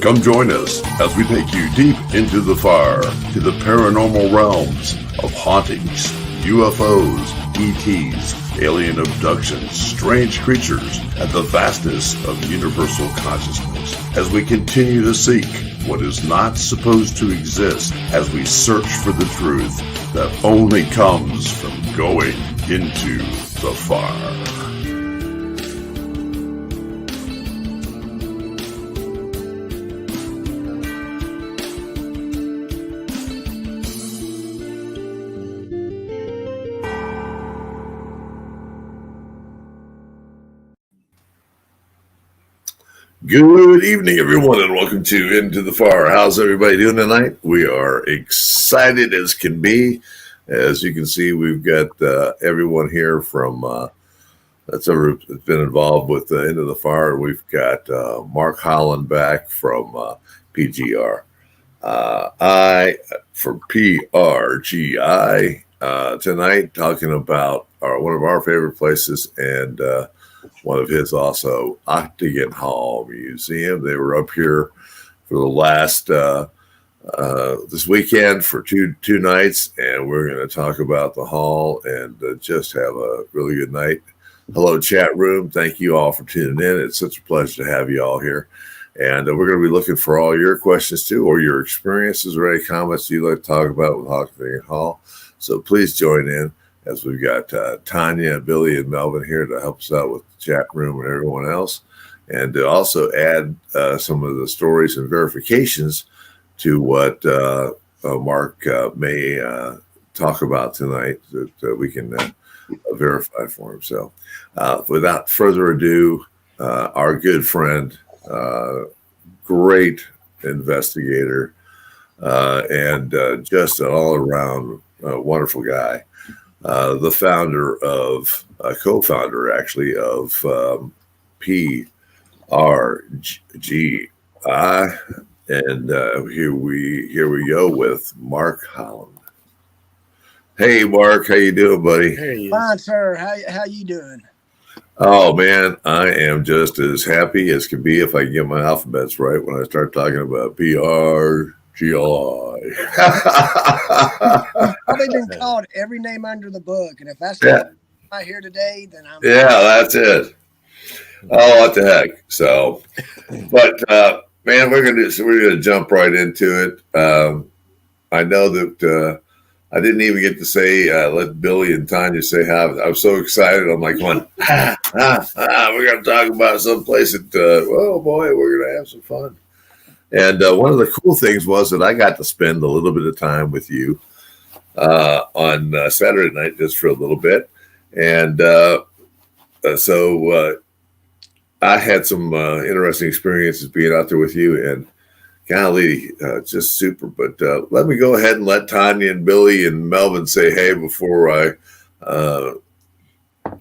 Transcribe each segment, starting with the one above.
Come join us as we take you deep into the fire to the paranormal realms of hauntings, UFOs, ETs, alien abductions, strange creatures, and the vastness of universal consciousness as we continue to seek what is not supposed to exist as we search for the truth that only comes from going into the fire. Good evening, everyone, and welcome to Into the Fire. How's everybody doing tonight? We are excited as can be. As you can see, we've got everyone here from that's ever been involved with Into the Fire. We've got Mark Holland back from PGR. I from PRGI tonight, talking about one of our favorite places and one of his also, Octagon Hall Museum. They were up here for the last this weekend for two nights, and we're going to talk about the hall and just have a really good night. Hello, chat room. Thank you all for tuning in. It's such a pleasure to have you all here. And we're going to be looking for all your questions too, or your experiences or any comments you'd like to talk about with Octagon Hall. So please join in, as we've got Tonya and Billy and Melvin here to help us out with the chat room and everyone else, and to also add some of the stories and verifications to what Mark may talk about tonight that we can verify for him. So without further ado, our good friend, great investigator, and just an all-around wonderful guy. The founder of, co-founder actually of PRGI, and here we go with Mark Holland. Hey, Mark, how you doing, buddy? Hey, fine, sir. How you doing? Oh man, I am just as happy as can be if I can get my alphabets right when I start talking about PRGI. Probably been called every name under the book, and if that's not I here today, then I'm that's it. Oh, what the heck! So, but man, we're gonna jump right into it. I know that I didn't even get to say let Billy and Tonya say how I was so excited. I'm like, we're gonna talk about someplace that oh boy, we're gonna have some fun. And one of the cool things was that I got to spend a little bit of time with you on Saturday night, just for a little bit. And so I had some interesting experiences being out there with you, and golly, just super. But let me go ahead and let Tonya and Billy and Melvin say hey before I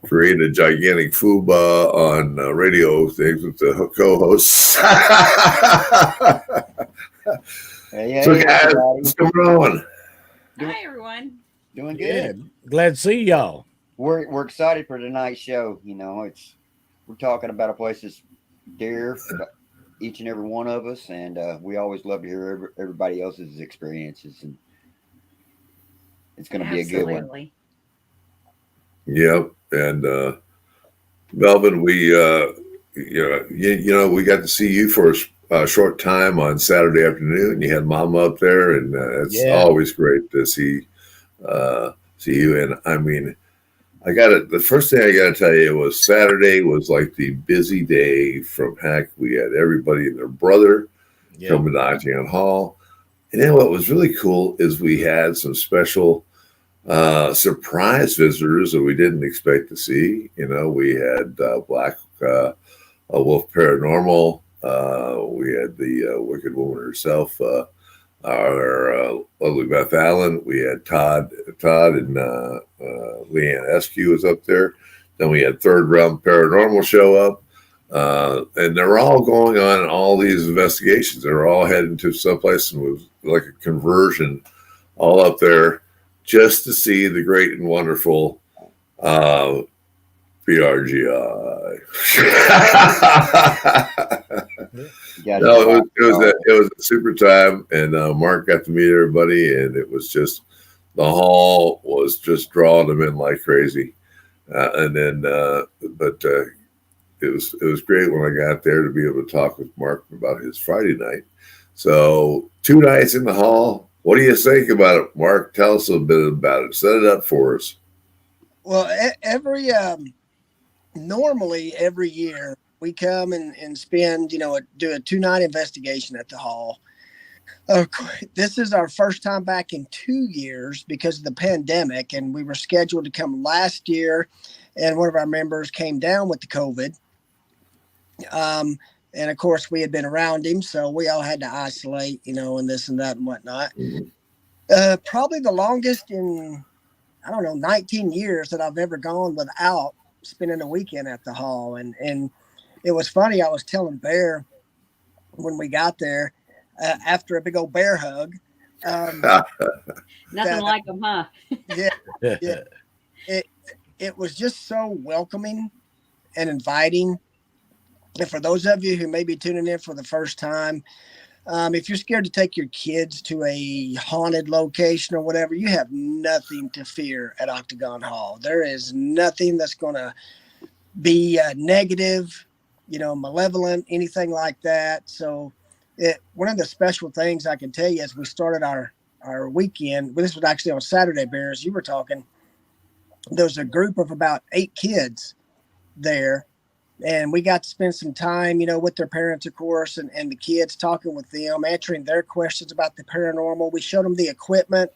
create a gigantic fuba on radio things with the co-hosts. So guys, what's going on? Hi, everyone. Doing good. Glad to see y'all. We're excited for tonight's show. You know, we're talking about a place that's dear to each and every one of us, and we always love to hear everybody else's experiences, and it's going to be a good one. Yep. And Melvin, we we got to see you for a short time on Saturday afternoon. You had Mama up there, and it's always great to see you. And I mean, the first thing I got to tell you was Saturday was like the busy day from heck. We had everybody and their brother coming to Octagon Hall. And then what was really cool is we had some special surprise visitors that we didn't expect to see. You know, we had Black Wolf Paranormal. We had the Wicked Woman herself, our lovely Beth Allen. We had Todd and Leanne Eskew was up there. Then we had Third Realm Paranormal show up. And they're all going on all these investigations. They're all heading to someplace, and it was like a conversion all up there just to see the great and wonderful PRGI. No, it was a super time, and Mark got to meet everybody, and it was just the hall was just drawing them in like crazy. But it was great when I got there to be able to talk with Mark about his Friday night. So 2 nights in the hall. What do you think about it, Mark? Tell us a bit about it. Set it up for us. Well, normally every year we come and spend, do a 2-night investigation at the hall. This is our first time back in 2 years because of the pandemic, and we were scheduled to come last year, and one of our members came down with the COVID. And of course we had been around him, so we all had to isolate, and this and that and whatnot. Mm-hmm. Probably the longest in, 19 years that I've ever gone without spending a weekend at the hall. And it was funny. I was telling Bear when we got there, after a big old bear hug. Nothing like them, huh? Yeah. It was just so welcoming and inviting. And for those of you who may be tuning in for the first time, if you're scared to take your kids to a haunted location or whatever, you have nothing to fear at Octagon Hall. There is nothing that's going to be negative, malevolent, anything like that. So one of the special things I can tell you is we started our weekend. This was actually on Saturday, Bears. You were talking. There was a group of about 8 kids there. And we got to spend some time, with their parents, of course, and the kids, talking with them, answering their questions about the paranormal. We showed them the equipment,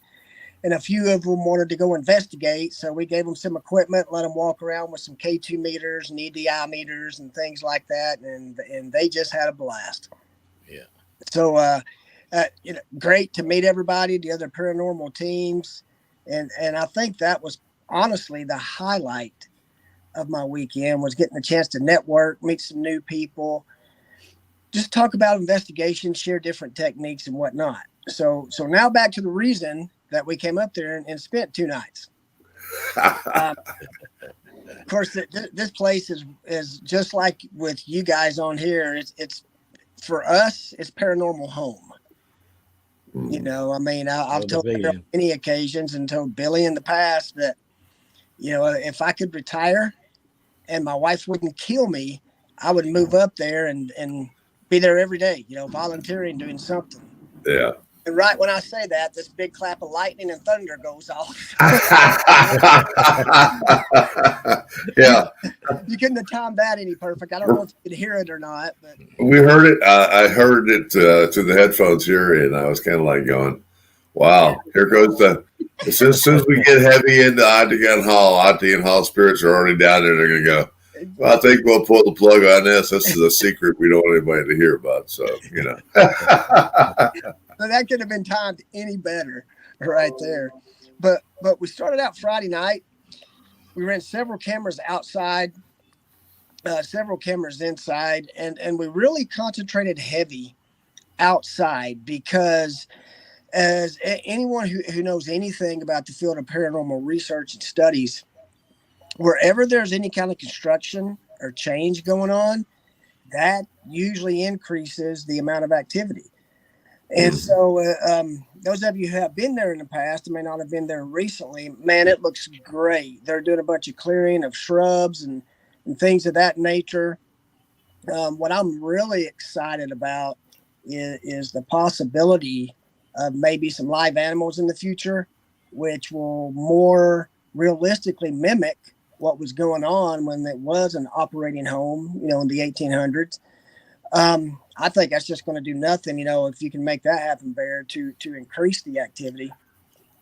and a few of them wanted to go investigate. So we gave them some equipment, let them walk around with some K2 meters and EDI meters and things like that. And they just had a blast. Yeah. So, great to meet everybody, the other paranormal teams. And I think that was honestly the highlight of my weekend, was getting a chance to network, meet some new people, just talk about investigations, share different techniques and whatnot. So now back to the reason that we came up there and spent 2 nights. Of course, this place is just like with you guys on here. It's for us, it's paranormal home. I've told Billy on many occasions, and told Billy in the past that, if I could retire and my wife wouldn't kill me, I would move up there and be there every day, volunteering, doing something. Yeah. And right when I say that, this big clap of lightning and thunder goes off. Yeah. You couldn't have timed that any perfect. I don't know if you could hear it or not, but we heard it. I heard it through the headphones here, and I was kind of like going, wow, here goes as soon as we get heavy into Octagon Hall spirits are already down there. They're going to go, well, I think we'll pull the plug on this. This is a secret we don't want anybody to hear about. So, So that could have been timed any better right there. But we started out Friday night. We ran several cameras outside, several cameras inside, and we really concentrated heavy outside, because as anyone who knows anything about the field of paranormal research and studies, wherever there's any kind of construction or change going on, that usually increases the amount of activity. And so those of you who have been there in the past and may not have been there recently, man, it looks great. They're doing a bunch of clearing of shrubs and things of that nature. What I'm really excited about is the possibility of maybe some live animals in the future, which will more realistically mimic what was going on when it was an operating home, in the 1800s. I think that's just going to do nothing, if you can make that happen, Bear, to increase the activity.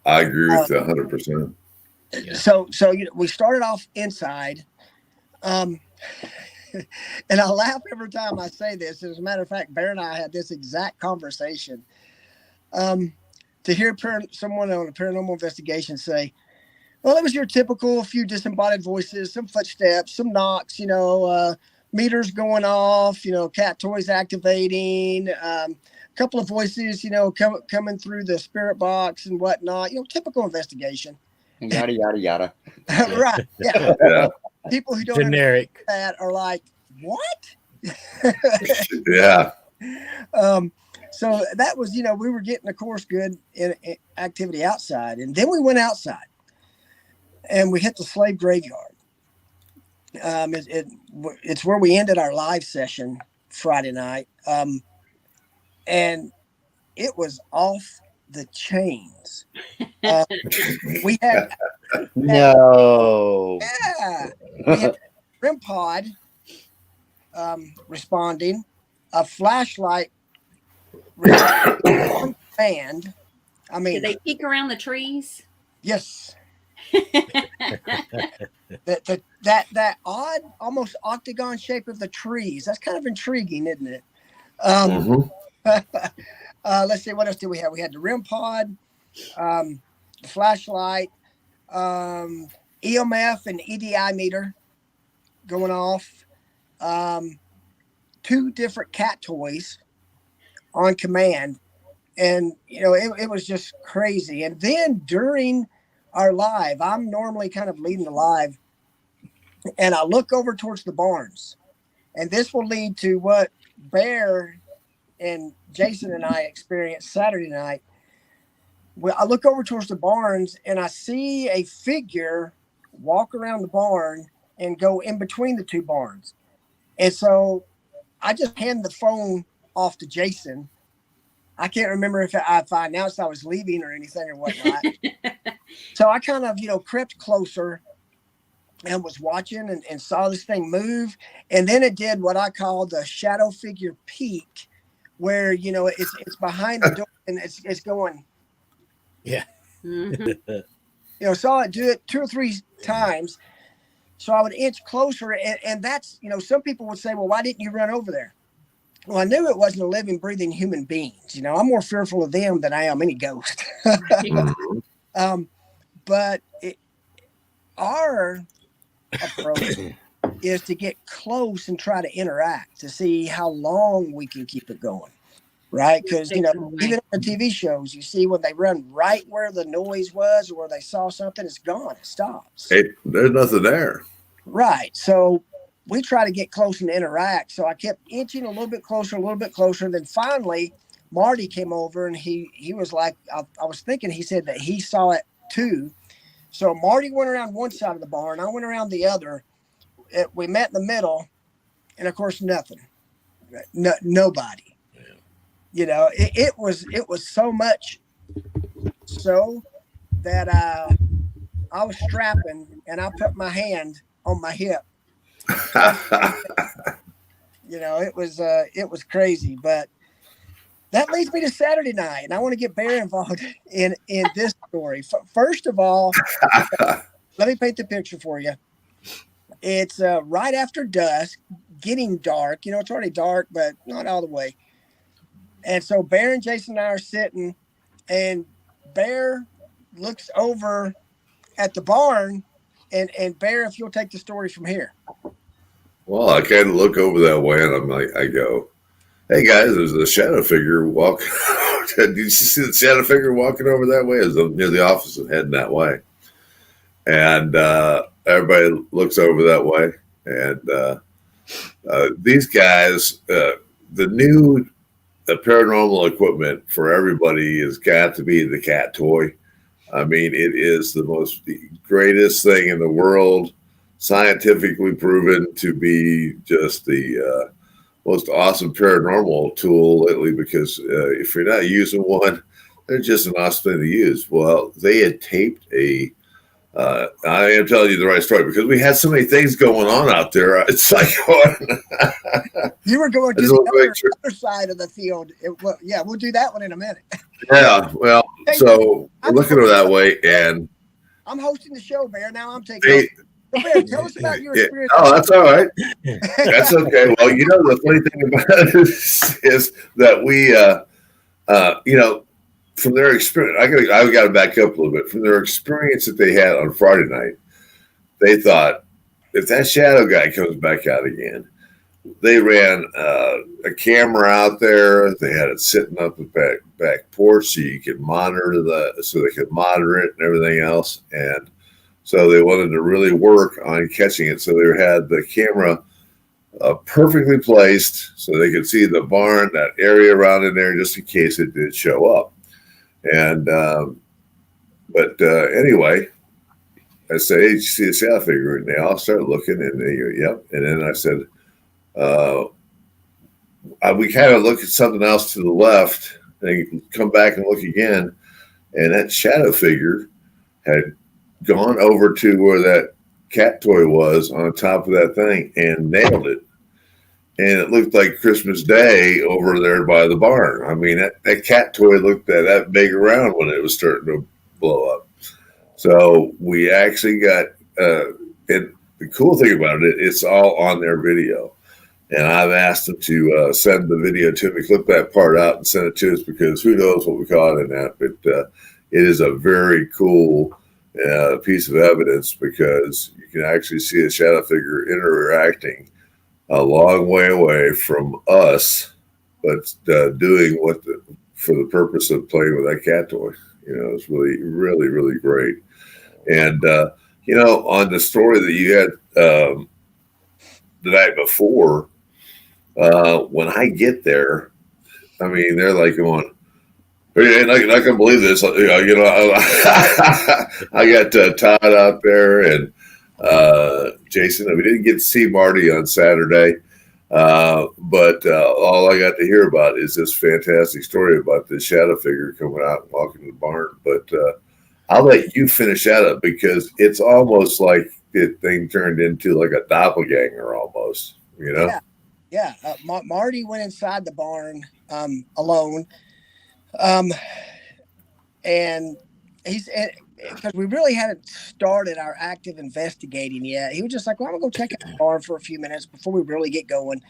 I agree with 100%. So we started off inside, and I laugh every time I say this. As a matter of fact, Bear and I had this exact conversation. To hear someone on a paranormal investigation say, well, it was your typical few disembodied voices, some footsteps, some knocks, meters going off, cat toys activating, a couple of voices, coming through the spirit box and whatnot, typical investigation. Yada, yada, yada. Right. Yeah. Yeah. People who don't generic understand that are like, what? Yeah. So that was, we were getting, of course, good in activity outside. And then we went outside and we hit the slave graveyard. It's where we ended our live session Friday night. And it was off the chains. We had No. yeah, we had REM pod responding, a flashlight on command. I mean, did they peek around the trees? Yes. that odd, almost octagon shape of the trees. That's kind of intriguing, isn't it? Let's see, what else did we have? We had the REM pod, the flashlight, EMF and EDI meter going off, 2 different cat toys on command. And, it was just crazy. And then during our live, I'm normally kind of leading the live, and I look over towards the barns. And this will lead to what Bear and Jason and I experienced Saturday night. Well, I look over towards the barns and I see a figure walk around the barn and go in between the 2 barns. And so I just hand the phone off to Jason. I can't remember if I announced I was leaving or anything or whatnot. So I kind of, crept closer and was watching and saw this thing move. And then it did what I call the shadow figure peek, where, it's behind the door and it's going. Yeah. Mm-hmm. Saw it do it 2 or 3 times. So I would inch closer. And that's, some people would say, well, why didn't you run over there? Well, I knew it wasn't a living, breathing human beings. I'm more fearful of them than I am any ghost. But our approach is to get close and try to interact to see how long we can keep it going. Right? Because, even on the TV shows, you see when they run right where the noise was or where they saw something, it's gone. It stops. Hey, there's nothing there. Right. So we try to get close and interact. So I kept inching a little bit closer. Then finally, Marty came over and he was like, I was thinking, he said that he saw it too. So Marty went around one side of the barn. I went around the other. We met in the middle. And of course, nothing. Nobody. It was so much so that I was strapping and I put my hand on my hip. It was crazy, but that leads me to Saturday night, and I want to get Bear involved in this story. First of all, let me paint the picture for you. It's right after dusk, getting dark. It's already dark, but not all the way. And so Bear and Jason and I are sitting, and Bear looks over at the barn, and Bear, if you'll take the story from here. Well, I kind of look over that way, and I go, hey guys, there's a shadow figure walking. Did you see the shadow figure walking over that way? It's near the office and heading that way. And everybody looks over that way. And these guys, the new paranormal equipment for everybody has got to be the cat toy. I mean, it is the greatest thing in the world, scientifically proven to be just the most awesome paranormal tool lately, because if you're not using one, they're just an awesome thing to use. Well, they had taped I am telling you the right story because we had so many things going on out there. It's like you were going to the other side of the field. We'll do that one in a minute. Yeah, well, hey, so we're looking at it that way, and I'm hosting the show, Bear. Now I'm taking. Bear, tell us about your experience. Oh, that's all right. That's okay. Well, the funny thing about it is that we, from their experience, I got to back up a little bit. From their experience that they had on Friday night, they thought if that shadow guy comes back out again, they ran a camera out there. They had it sitting up the back porch so you could so they could monitor it and everything else. And so they wanted to really work on catching it. So they had the camera perfectly placed so they could see the barn, that area around in there, just in case it did show up. And anyway, I said, "Hey, did you see the shadow figure?" And they all started looking, and they go, "Yep." And then I said, "We kind of look at something else to the left, and come back and look again." And that shadow figure had gone over to where that cat toy was on top of that thing and nailed it. And it looked like Christmas Day over there by the barn. I mean, that cat toy looked that big around when it was starting to blow up. So we actually got, and the cool thing about it, it's all on their video. And I've asked them to send the video to me, clip that part out and send it to us, because who knows what we caught in that. But it is a very cool piece of evidence, because you can actually see a shadow figure interacting a long way away from us, but doing for the purpose of playing with that cat toy. It's really, really, really great. And, on the story that you had the night before, when I get there, I mean, they're like going, "Hey, I can believe this." I got Todd out there and Jason. We didn't get to see Marty on Saturday, but all I got to hear about is this fantastic story about this shadow figure coming out and walking to the barn. But I'll let you finish that up, because it's almost like the thing turned into like a doppelganger almost, Yeah. Marty went inside the barn alone. And because we really hadn't started our active investigating yet. He was just like, "Well, I'm gonna go check out the barn for a few minutes before we really get going."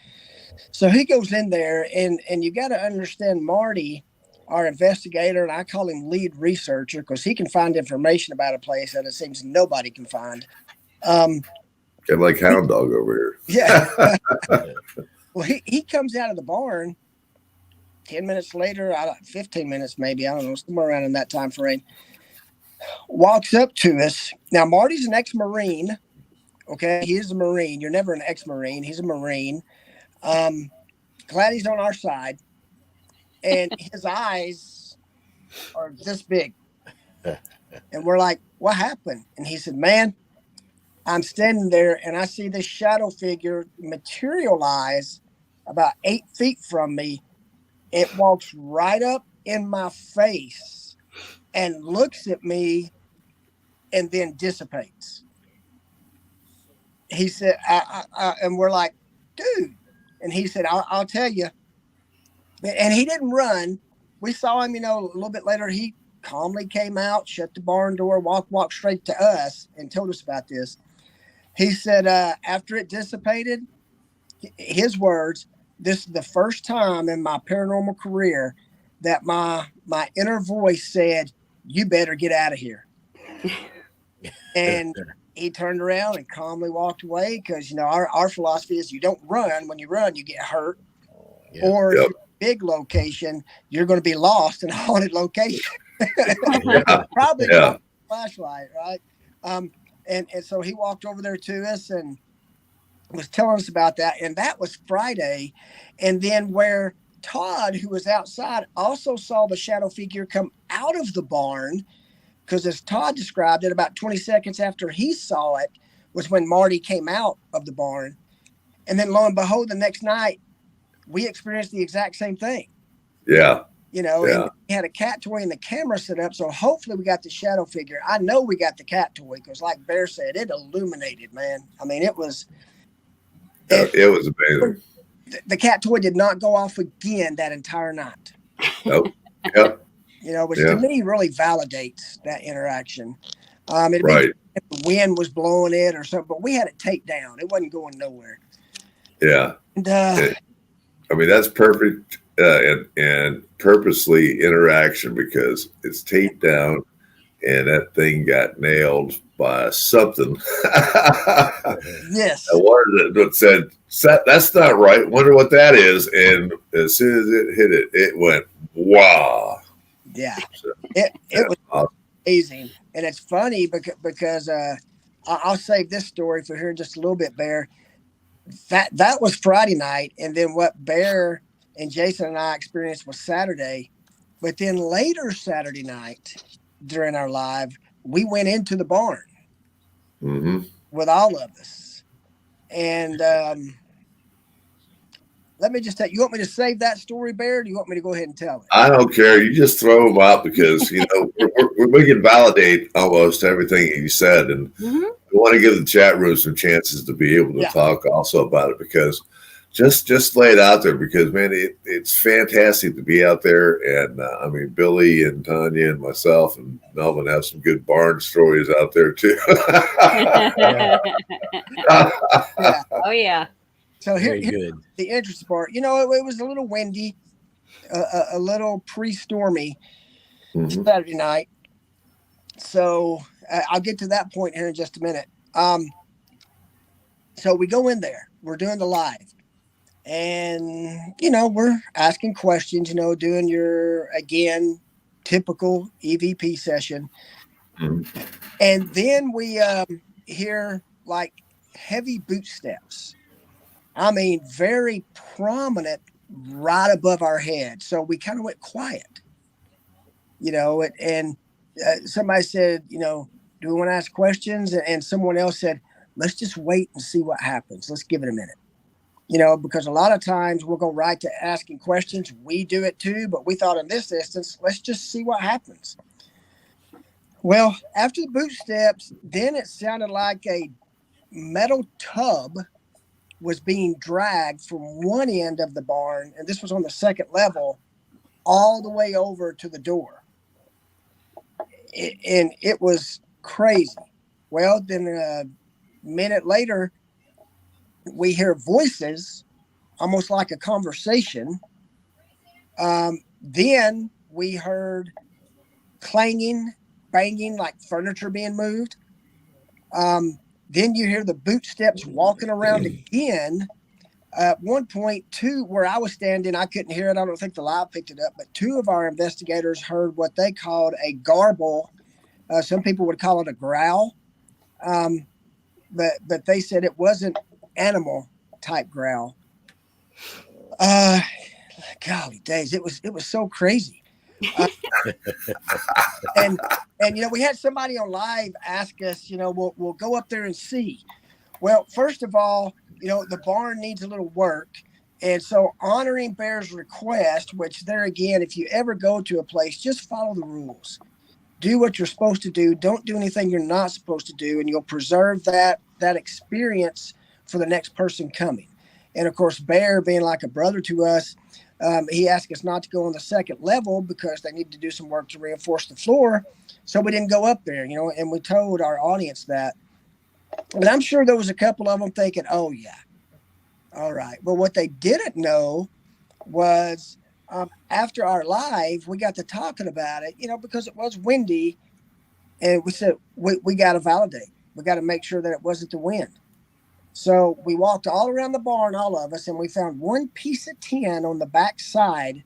So he goes in there, and you got to understand, Marty, our investigator, and I call him lead researcher, because he can find information about a place that it seems nobody can find. Get like Hound Dog over here. Yeah. Well, he comes out of the barn 10 minutes later, 15 minutes maybe, I don't know, somewhere around in that time frame, walks up to us. Now, Marty's an ex-Marine, okay? He is a Marine. You're never an ex-Marine. He's a Marine. Glad he's on our side. And his eyes are this big. And we're like, "What happened?" And he said, "Man, I'm standing there and I see this shadow figure materialize about 8 feet from me. It walks right up in my face and looks at me and then dissipates." He said, and we're like, "Dude." And he said, I'll tell you. And he didn't run. We saw him, a little bit later. He calmly came out, shut the barn door, walked straight to us and told us about this. He said, after it dissipated, his words, "This is the first time in my paranormal career that my inner voice said, 'You better get out of here.'" And he turned around and calmly walked away, because, our philosophy is you don't run. When you run, you get hurt. Yeah. Or if you're in a big location, you're going to be lost in a haunted location. Probably not a flashlight, right? And so he walked over there to us and was telling us about that. And that was Friday. And then where Todd, who was outside, also saw the shadow figure come out of the barn, because as Todd described it, about 20 seconds after he saw it was when Marty came out of the barn. And then lo and behold, the next night, we experienced the exact same thing. Yeah. And he had a cat toy and the camera set up. So hopefully we got the shadow figure. I know we got the cat toy, because like Bear said, it illuminated, man. I mean, it was amazing. The cat toy did not go off again that entire night. Nope. Yep. Which to me really validates that interaction. Right. If the wind was blowing it or something, but we had it taped down. It wasn't going nowhere. Yeah. And, that's perfect and purposely interaction, because it's taped down and that thing got nailed by something. Yes. I wondered what said, "That's not right. Wonder what that is." And as soon as it hit it, it went, wow. Yeah. So, it was awesome. Amazing. And it's funny because I'll save this story for here in just a little bit, Bear. that was Friday night. And then what Bear and Jason and I experienced was Saturday. But then later Saturday night during our live, we went into the barn with all of us. And let me just tell you, want me to save that story, Bear? Or do you want me to go ahead and tell it? I don't care. You just throw them out because, we can validate almost everything you said. And we want to give the chat room some chances to be able to talk also about it, because just lay it out there, because, man, it's fantastic to be out there. And I mean, Billy and Tonya and myself and Melvin have some good barn stories out there too. Oh yeah. So here's the interesting part. It was a little windy, a little pre-stormy Saturday night. So I'll get to that point here in just a minute. So we go in there. We're doing the live. And, we're asking questions, doing your, again, typical EVP session. And then we hear like heavy boot steps. I mean, very prominent right above our head. So we kind of went quiet, and somebody said, do we want to ask questions? And someone else said, let's just wait and see what happens. Let's give it a minute. Because a lot of times we'll go right to asking questions. We do it too, but we thought in this instance, let's just see what happens. Well, after the boot steps, then it sounded like a metal tub was being dragged from one end of the barn, and this was on the second level, all the way over to the door. And it was crazy. Well, then a minute later, we hear voices, almost like a conversation. Then we heard clanging, banging, like furniture being moved. Then you hear the boot steps walking around again. At one point, where I was standing, I couldn't hear it. I don't think the live picked it up, but two of our investigators heard what they called a garble. Some people would call it a growl. But they said it wasn't animal type growl. Golly days, it was so crazy. And we had somebody on live ask us, we'll go up there and see. Well, first of all, the barn needs a little work. And so honoring Bear's request, which there again, if you ever go to a place, just follow the rules. Do what you're supposed to do. Don't do anything you're not supposed to do. And you'll preserve that experience for the next person coming. And of course, Bear being like a brother to us, he asked us not to go on the second level because they needed to do some work to reinforce the floor. So we didn't go up there, and we told our audience that. And I'm sure there was a couple of them thinking, oh, yeah, all right. But what they didn't know was after our live, we got to talking about it, because it was windy. And we said, we got to validate. We got to make sure that it wasn't the wind. So we walked all around the barn, all of us, and we found one piece of tin on the back side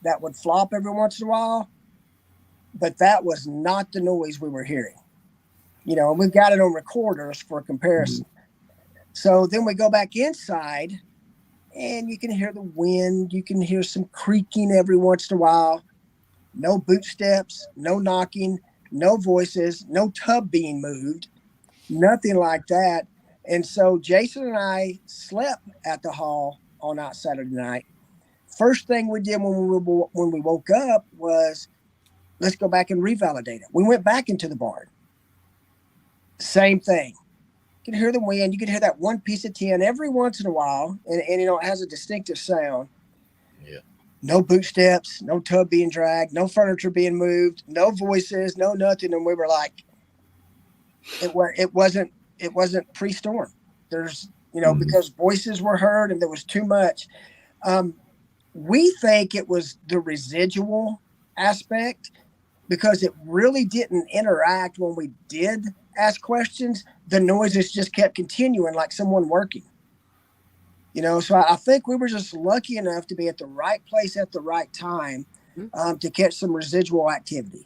that would flop every once in a while. But that was not the noise we were hearing. And we've got it on recorders for comparison. So then we go back inside, and you can hear the wind. You can hear some creaking every once in a while. No boot steps, no knocking, no voices, no tub being moved, nothing like that. And so Jason and I slept at the hall all night Saturday night. First thing we did when we woke up was, let's go back and revalidate it. We went back into the barn. Same thing. You can hear the wind. You can hear that one piece of tin every once in a while. And it has a distinctive sound. Yeah. No boot steps, no tub being dragged, no furniture being moved, no voices, no nothing. And we were like, it wasn't pre-storm. There's, because voices were heard and there was too much. We think it was the residual aspect because it really didn't interact when we did ask questions. The noises just kept continuing like someone working. So I think we were just lucky enough to be at the right place at the right time to catch some residual activity.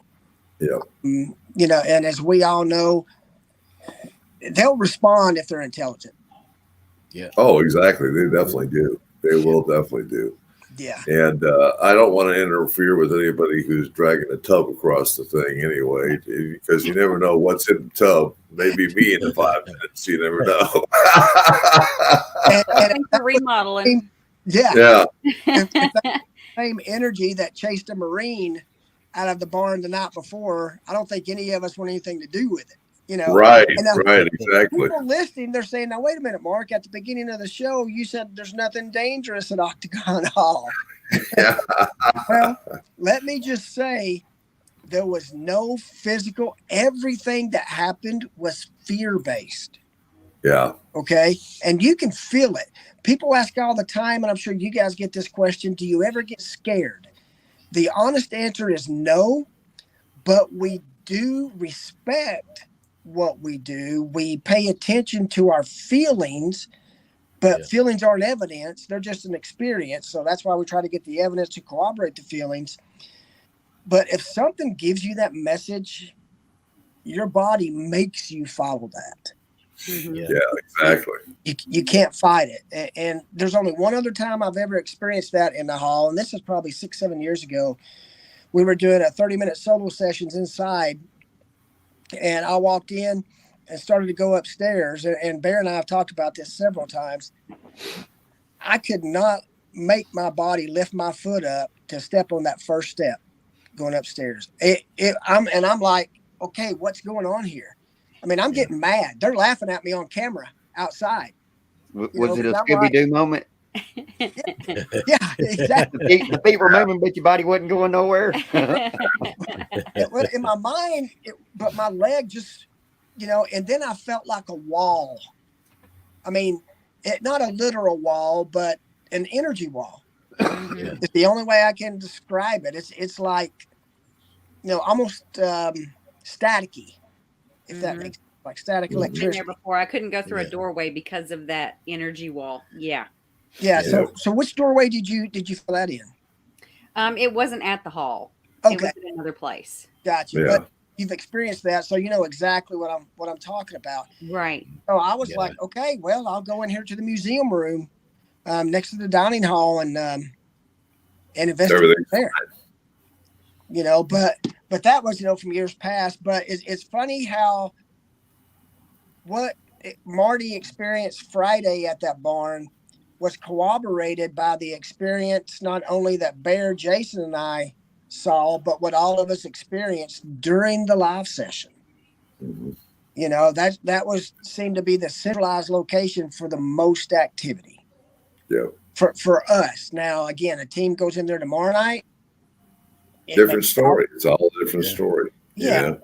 Yeah. And as we all know, they'll respond if they're intelligent. Yeah. Oh, exactly. They definitely do. They will definitely do. Yeah. And I don't want to interfere with anybody who's dragging a tub across the thing anyway, because you never know what's in the tub. Maybe me in 5 minutes. You never know. And Thanks for remodeling. yeah. If that same energy that chased a Marine out of the barn the night before, I don't think any of us want anything to do with it. You know, right, and right, exactly. People listening, they're saying, "Now wait a minute, Mark. At the beginning of the show, you said there's nothing dangerous at Octagon Hall." Yeah. Well, let me just say, there was no physical. Everything that happened was fear-based. Yeah. Okay, and you can feel it. People ask all the time, and I'm sure you guys get this question: do you ever get scared? The honest answer is no, but we do respect what we do. We pay attention to our feelings, but feelings aren't evidence. They're just an experience. So that's why we try to get the evidence to corroborate the feelings. But if something gives you that message, your body makes you follow that. Yeah, exactly. You can't fight it. And there's only one other time I've ever experienced that in the hall, and this is probably 6-7 years ago. We were doing a 30-minute solo sessions inside, and I walked in and started to go upstairs. And Bear and I have talked about this several times. I could not make my body lift my foot up to step on that first step going upstairs. I'm like, okay, what's going on here? I mean, I'm getting mad. They're laughing at me on camera outside. Was it a Scooby-Doo moment? Yeah, exactly. The feet were moving, but your body wasn't going nowhere. In my mind, but my leg just, and then I felt like a wall. I mean, not a literal wall, but an energy wall. It's the only way I can describe it. It's like, almost staticky, if that makes sense. Like static electricity. I've been there before. I couldn't go through a doorway because of that energy wall. Yeah. So which doorway did you feel that in? It wasn't at the hall. Okay. It was in another place. Gotcha. Yeah. But you've experienced that, so you know exactly what I'm talking about. Right. So I was like, okay, well, I'll go in here to the museum room next to the dining hall and investigate there. But that was from years past. But it's funny how what Marty experienced Friday at that barn was corroborated by the experience not only that Bear, Jason, and I saw, but what all of us experienced during the live session. That seemed to be the centralized location for the most activity. Yeah. For us. Now, again, a team goes in there tomorrow night. Different story. It's all a different story. Yeah.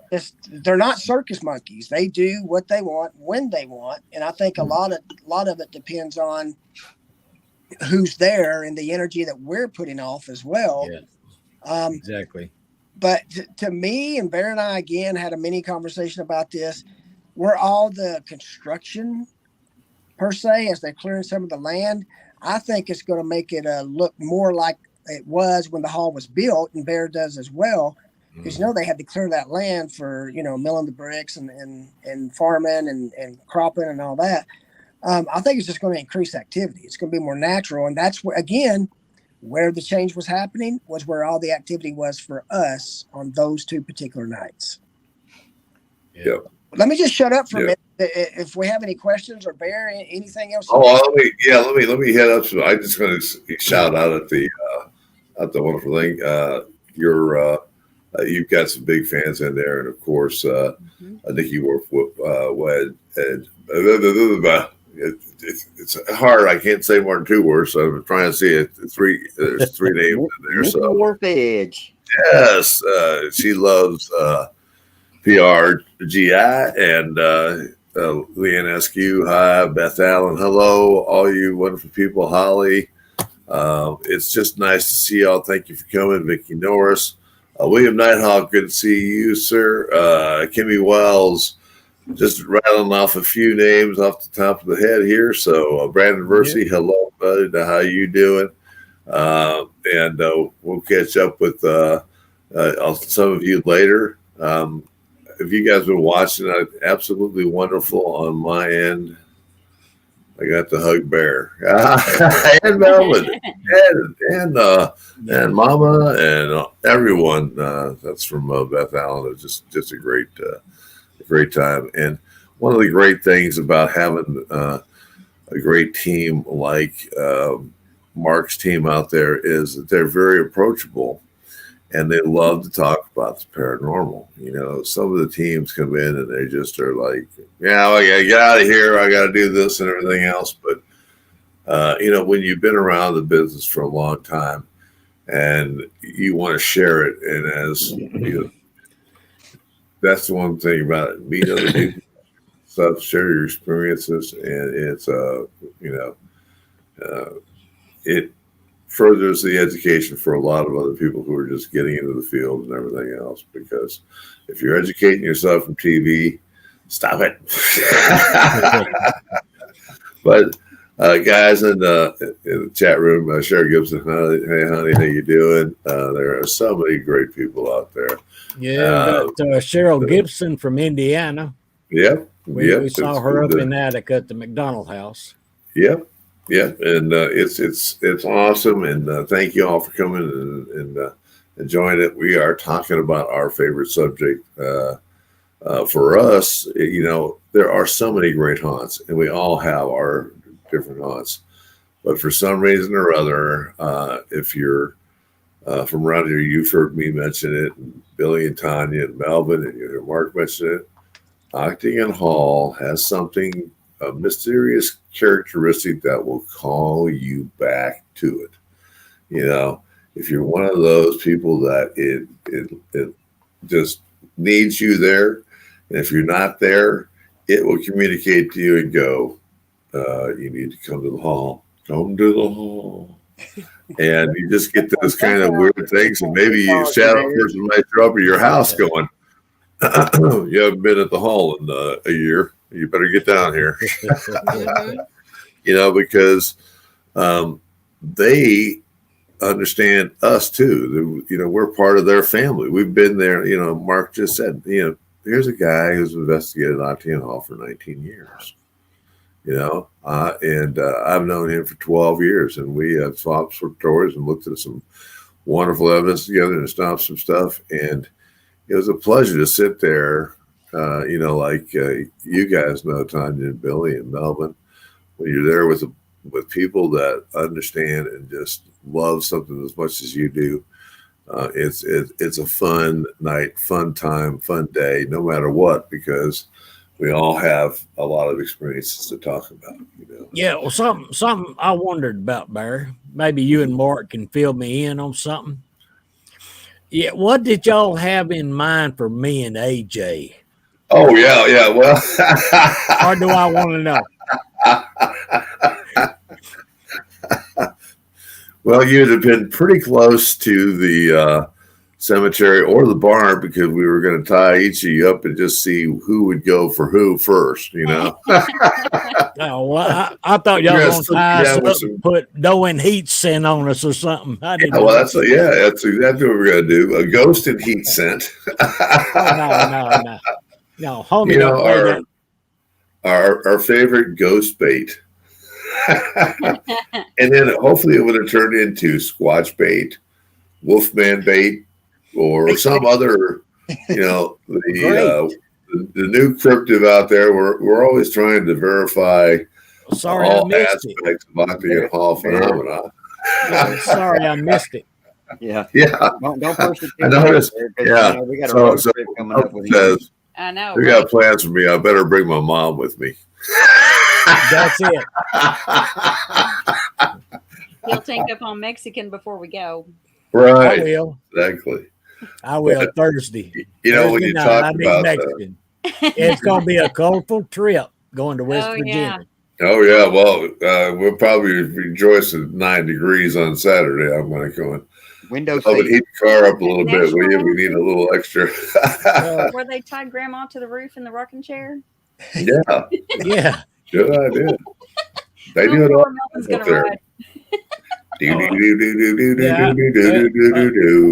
They're not circus monkeys. They do what they want when they want. And I think a lot of it depends on who's there and the energy that we're putting off as well. Yeah. Exactly. But to me, and Bear and I again had a mini conversation about this. We're all the construction per se as they're clearing some of the land. I think it's going to make it look more like it was when the hall was built, and Bear does as well. Because they had to clear that land for milling the bricks and farming and cropping and all that. I think it's just going to increase activity. It's going to be more natural, and that's where the change was happening was where all the activity was for us on those two particular nights. Yeah. Let me just shut up for a minute. If we have any questions or Bear, anything else? Let me head up. I just going to shout out at the wonderful thing. You've got some big fans in there, and of course, I think you work with it's hard. I can't say more than 2 words, so I'm trying to see it. There's 3 names in there. So Warfage. Yes, she loves PRGI and Leanne Eskew. Hi, Beth Allen. Hello, all you wonderful people. Holly. It's just nice to see y'all. Thank you for coming, Vicki Norris. William Nighthawk, good to see you, sir. Kimmy Wells, just rattling off a few names off the top of the head here. So Brandon Versey, hello, buddy. How you doing? And we'll catch up with some of you later. If you guys been watching, absolutely wonderful on my end. I got to hug Bear and Melvin and Mama and everyone that's from Beth Allen. It was just a great time. And one of the great things about having a great team like Mark's team out there is that they're very approachable. And they love to talk about the paranormal. You know, some of the teams come in and they just are like, yeah, I gotta get out of here. I gotta do this and everything else. But, you know, when you've been around the business for a long time and you want to share it, and as you know, that's the one thing about it. Meet other people, stuff, share your experiences, and it's, it furthers the education for a lot of other people who are just getting into the field and everything else. Because if you're educating yourself from TV, stop it. But guys in the chat room, Sherry Gibson, hey honey, how you doing? There are so many great people out there. Yeah, we got Cheryl Gibson from Indiana. Yep. We saw her up in Attic at the McDonald House. Yep. Yeah, and it's awesome, and thank you all for coming and joining it. We are talking about our favorite subject. For us, you know, there are so many great haunts, and we all have our different haunts. But for some reason or other, if you're from around here, you've heard me mention it, and Billy and Tonya and Melvin, and you hear Mark mention it. Octagon Hall has something, a mysterious characteristic that will call you back to it. You know, if you're one of those people that it just needs you there, and if you're not there, it will communicate to you and go, you need to come to the hall. Come to the hall. And you just get those kind of weird things, and maybe a shadow person might show up at your house going, you haven't been at the hall in a year. You better get down here. You know, because they understand us too. You know, we're part of their family. We've been there. You know, Mark just said, you know, here's a guy who's investigated Octagon Hall for 19 years. You know, and I've known him for 12 years, and we have swapped some stories and looked at some wonderful evidence together and stopped some stuff. And it was a pleasure to sit there. You know, like you guys know, Tonya and Billy and Melvin, when you're there with people that understand and just love something as much as you do, it's a fun night, fun time, fun day, no matter what, because we all have a lot of experiences to talk about. You know? Yeah, well, something I wondered about, Barry. Maybe you and Mark can fill me in on something. Yeah, what did y'all have in mind for me and AJ? Oh, yeah. Well, or do I want to know? Well, you'd have been pretty close to the cemetery or the barn, because we were going to tie each of you up and just see who would go for who first, you know? Oh, well, I thought y'all were going to tie us up and put dough and heat scent on us or something. I didn't know. Well, that's exactly what we're going to do. A ghost and heat scent. Oh, no, homie, you know, our favorite ghost bait. And then hopefully it would have turned into squatch bait, wolfman bait, or some other, you know, the new cryptid out there. We're always trying to verify all aspects of Octagon Hall phenomena. Sorry, I missed it. Yeah. Don't push it. I noticed. Yeah. We got a road trip coming up with you. I know. We got plans for me. I better bring my mom with me. That's it. He'll tank up on Mexican before we go. Right. I will. Exactly. I will Thursday. You know, Thursday when you night, talk about Mexican. It's going to be a colorful trip going to West Virginia. Oh, yeah. Well, we'll probably rejoice at 9 degrees on Saturday. I'm going to go in. Window seat. Heat the car up a little bit, will you? We need a little extra. Where they tied Grandma to the roof in the rocking chair? Yeah. Yeah. Good idea. They do it all up there.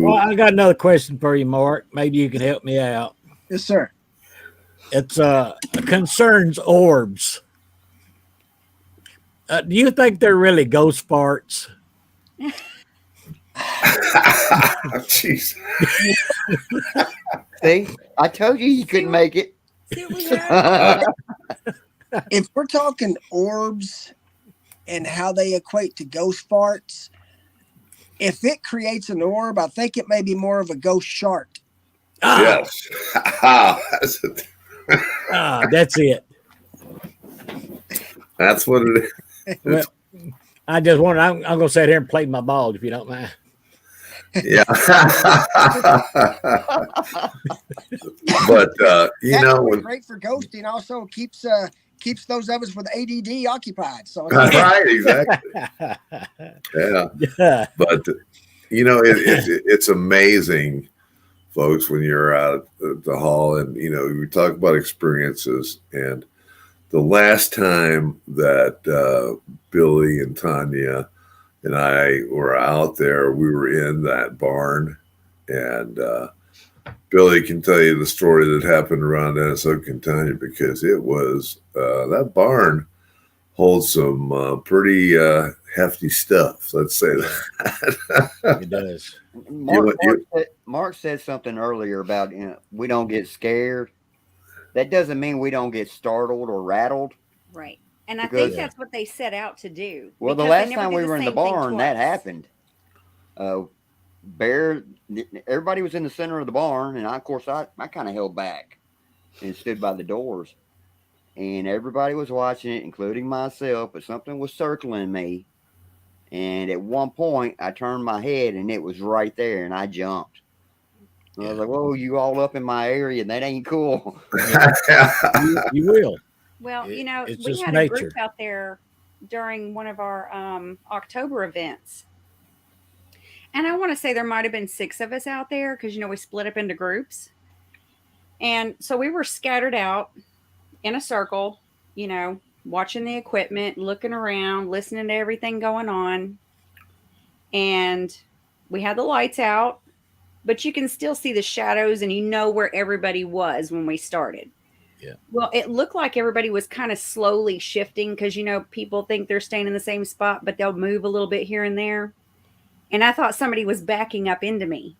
Well, I got another question for you, Mark. Maybe you can help me out. Yes, sir. It's concerns orbs. Do you think they're really ghost farts? Jeez. See, I told you couldn't make it. See what we have? If we're talking orbs and how they equate to ghost farts, if it creates an orb, I think it may be more of a ghost shark. Yes. That's it. That's what it is. Well, I just wanted, I'm going to sit here and play my balls if you don't mind. Yeah. But, That's great for ghosting. Also keeps those of us with ADD occupied. So right, exactly. Yeah. But, it's amazing, folks, when you're out at the hall and, we talk about experiences. And the last time that Billy and Tonya and I were out there, we were in that barn, and Billy can tell you the story that happened around that, so can Tonya, because it was that barn holds some pretty hefty stuff. Let's say that. It does. Mark said something earlier about we don't get scared. That doesn't mean we don't get startled or rattled. Right. And I think that's what they set out to do. Well, the last time we were in the barn, that happened. Bear, everybody was in the center of the barn, and I kind of held back and stood by the doors. And everybody was watching it, including myself, but something was circling me. And at one point, I turned my head, and it was right there, and I jumped. And I was like, whoa, you all up in my area, that ain't cool. You will. Well, we had nature. a group out there during one of our October events. And I want to say there might have been 6 of us out there because, we split up into groups. And so we were scattered out in a circle, watching the equipment, looking around, listening to everything going on. And we had the lights out, but you can still see the shadows and where everybody was when we started. Yeah. Well, it looked like everybody was kind of slowly shifting because, people think they're staying in the same spot, but they'll move a little bit here and there. And I thought somebody was backing up into me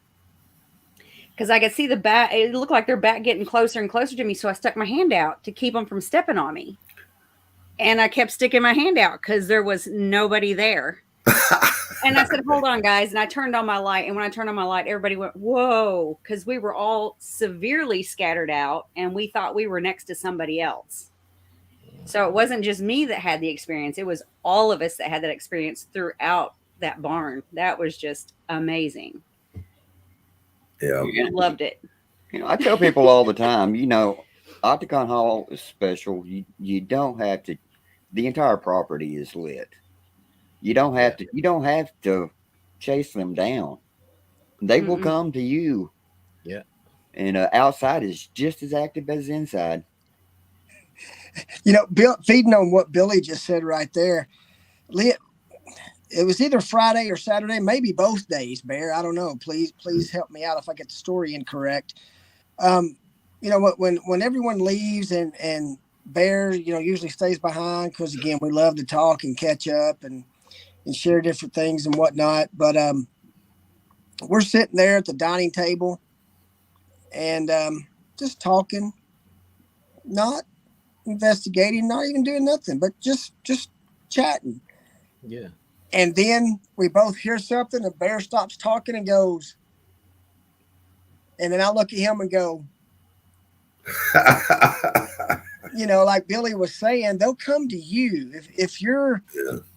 because I could see the back. It looked like their back getting closer and closer to me. So I stuck my hand out to keep them from stepping on me. And I kept sticking my hand out because there was nobody there. And I said, hold on, guys. And I turned on my light. And when I turned on my light, everybody went, whoa, because we were all severely scattered out and we thought we were next to somebody else. So it wasn't just me that had the experience. It was all of us that had that experience throughout that barn. That was just amazing. Yeah. I loved it. I tell people all the time, Octagon Hall is special. You don't have to, the entire property is lit. You don't have to chase them down. They will come to you. Yeah. And outside is just as active as inside. Bill, feeding on what Billy just said right there, it was either Friday or Saturday, maybe both days, Bear. I don't know. Please help me out if I get the story incorrect. When everyone leaves and Bear, usually stays behind because, again, we love to talk and catch up and share different things and whatnot. But we're sitting there at the dining table and just talking, not investigating, not even doing nothing, but just chatting. Yeah. And then we both hear something, and Bear stops talking and goes, and then I look at him and go, like Billy was saying, they'll come to you. If you're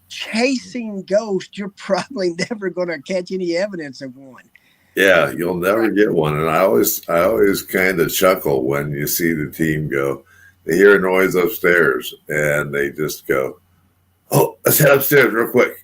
chasing ghosts, you're probably never going to catch any evidence of one. Yeah, you'll never get one. And I always kind of chuckle when you see the team go, they hear a noise upstairs and they just go, oh, let's head upstairs real quick.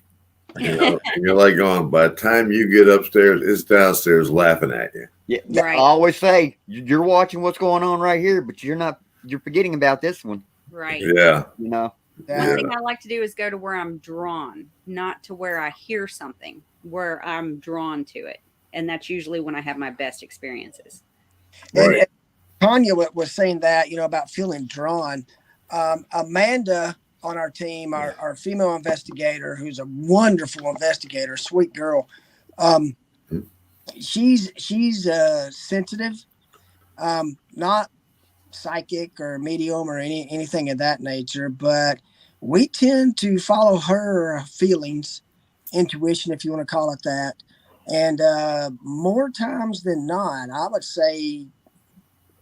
And you're like going, by the time you get upstairs, it's downstairs laughing at you. Yeah, right. I always say you're watching what's going on right here, but you're forgetting about this one. Right. Yeah. One thing I like to do is go to where I'm drawn, not to where I hear something, where I'm drawn to it. And that's usually when I have my best experiences. Right. And Tonya was saying that, about feeling drawn. Amanda on our team, our female investigator, who's a wonderful investigator, sweet girl. She's sensitive, not psychic or medium or anything of that nature, but we tend to follow her feelings, intuition, if you want to call it that. And more times than not, I would say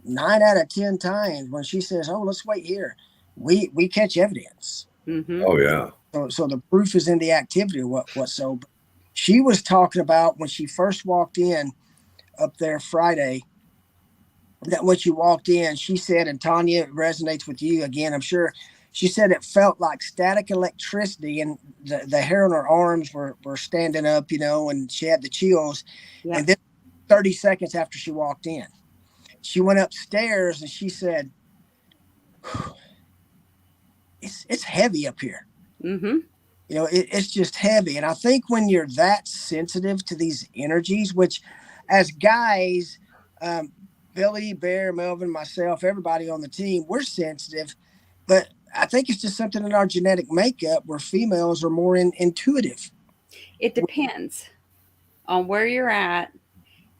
9 out of 10 times when she says, "Oh, let's wait here," we catch evidence. Mm-hmm. Oh yeah. So the proof is in the activity. What so? She was talking about when she first walked in up there Friday. That when she walked in, she said, and Tonya, it resonates with you again, I'm sure. She said it felt like static electricity, and the hair on her arms were standing up, and she had the chills. Yeah. And then 30 seconds after she walked in, she went upstairs and she said, it's heavy up here. Mm-hmm. It's just heavy. And I think when you're that sensitive to these energies, which as guys, Billy, Bear, Melvin, myself, everybody on the team, we're sensitive, but I think it's just something in our genetic makeup where females are more intuitive. It depends on where you're at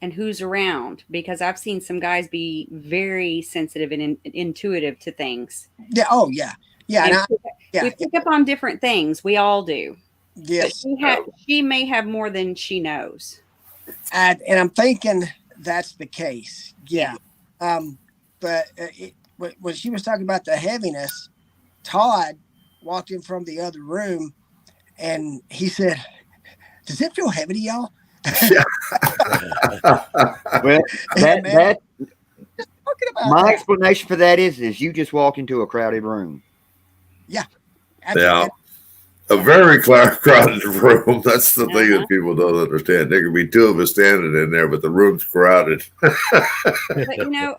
and who's around, because I've seen some guys be very sensitive and intuitive to things. Yeah. Oh, yeah. Yeah. We pick up on different things. We all do. Yes. She may have more than she knows. And I'm thinking that's the case. Yeah. But when she was talking about the heaviness, Todd walked in from the other room and he said, "Does it feel heavy to y'all?" Well, that my explanation for that is you just walk into a crowded room. Yeah. Yeah. A very crowded room. That's the thing that people don't understand. There could be two of us standing in there, but the room's crowded. But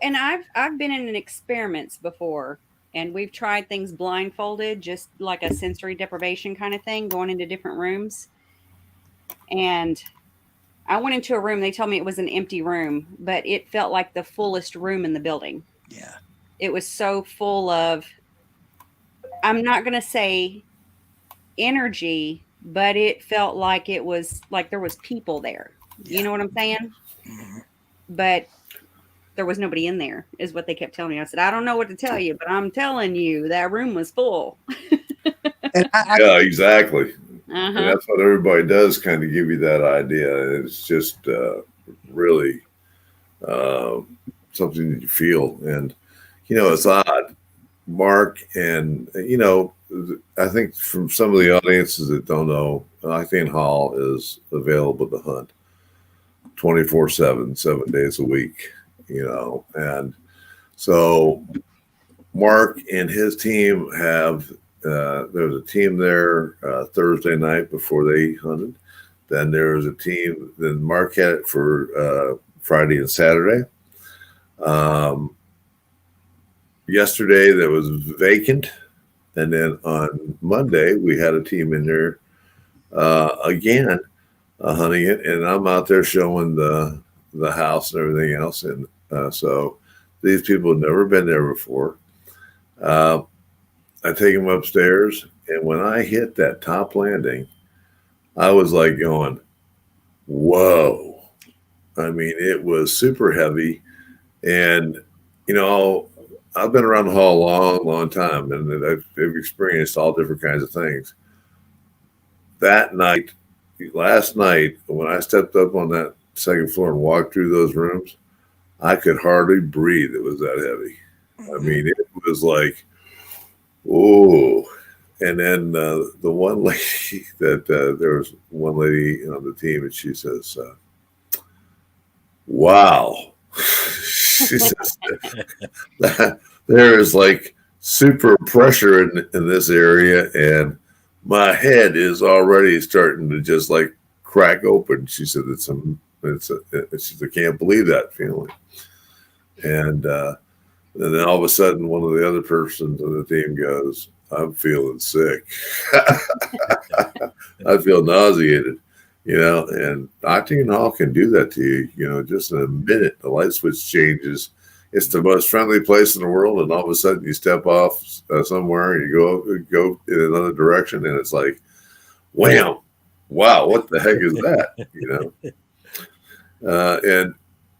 and I've been in experiments before, and we've tried things blindfolded, just like a sensory deprivation kind of thing, going into different rooms. And I went into a room. They told me it was an empty room, but it felt like the fullest room in the building. Yeah. It was so full of, I'm not going to say energy, but it felt like it was like there was people there. Yeah. You know what I'm saying? Mm-hmm. But there was nobody in there, is what they kept telling me. I said, I don't know what to tell you, but I'm telling you that room was full. Yeah, exactly. And that's what everybody does, kind of give you that idea. It's just really something that you feel. And, it's odd. Mark, and, I think from some of the audiences that don't know, Octagon Hall is available to hunt 24/7, 7 days a week, and so Mark and his team have, there's a team there Thursday night before they hunted. Then there was a team, then Mark had it for Friday and Saturday. Yesterday that was vacant. And then on Monday, we had a team in there again hunting it. And I'm out there showing the house and everything else. And so these people have never been there before. I take them upstairs. And when I hit that top landing, I was like going, whoa. I mean, it was super heavy. And, I've been around the hall a long, long time, and I've experienced all different kinds of things. Last night, when I stepped up on that second floor and walked through those rooms, I could hardly breathe. It was that heavy. I mean, it was like, oh. And then the one lady there was one lady on the team, and she says, wow. She says that there is like super pressure in this area, and my head is already starting to just like crack open. She said she said, I can't believe that feeling. And then all of a sudden, one of the other persons on the team goes, I'm feeling sick. I feel nauseated. And Octagon Hall can do that to you, just in a minute. The light switch changes, it's the most friendly place in the world, and all of a sudden you step off somewhere and you go in another direction, and it's like, wham! Wow, what the heck is that? And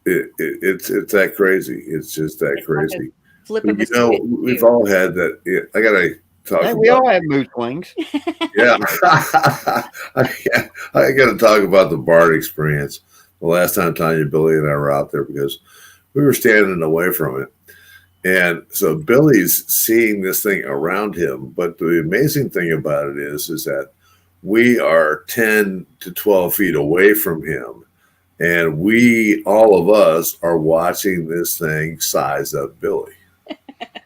it's that crazy. It's just that crazy. Flip But, of a we've all had that. I gotta talk. Hey, we all have mood swings. Yeah, I got to talk about the barn experience. The last time Tonya, Billy, and I were out there, because we were standing away from it. And so Billy's seeing this thing around him. But the amazing thing about it is that we are 10 to 12 feet away from him. And all of us are watching this thing size up Billy.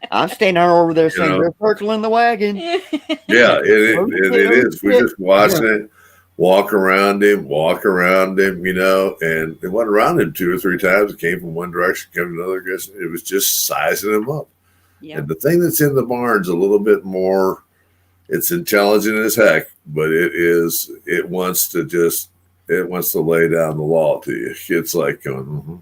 I'm standing over there saying, they're circling the wagon. Yeah, it is. We're just watching it. Walk around him, and it went around him 2 or 3 times. It came from one direction, came from another direction. It was just sizing him up. Yep. And the thing that's in the barn's a little bit more, it's intelligent as heck, but it wants to lay down the law to you. It's like going, mm-hmm.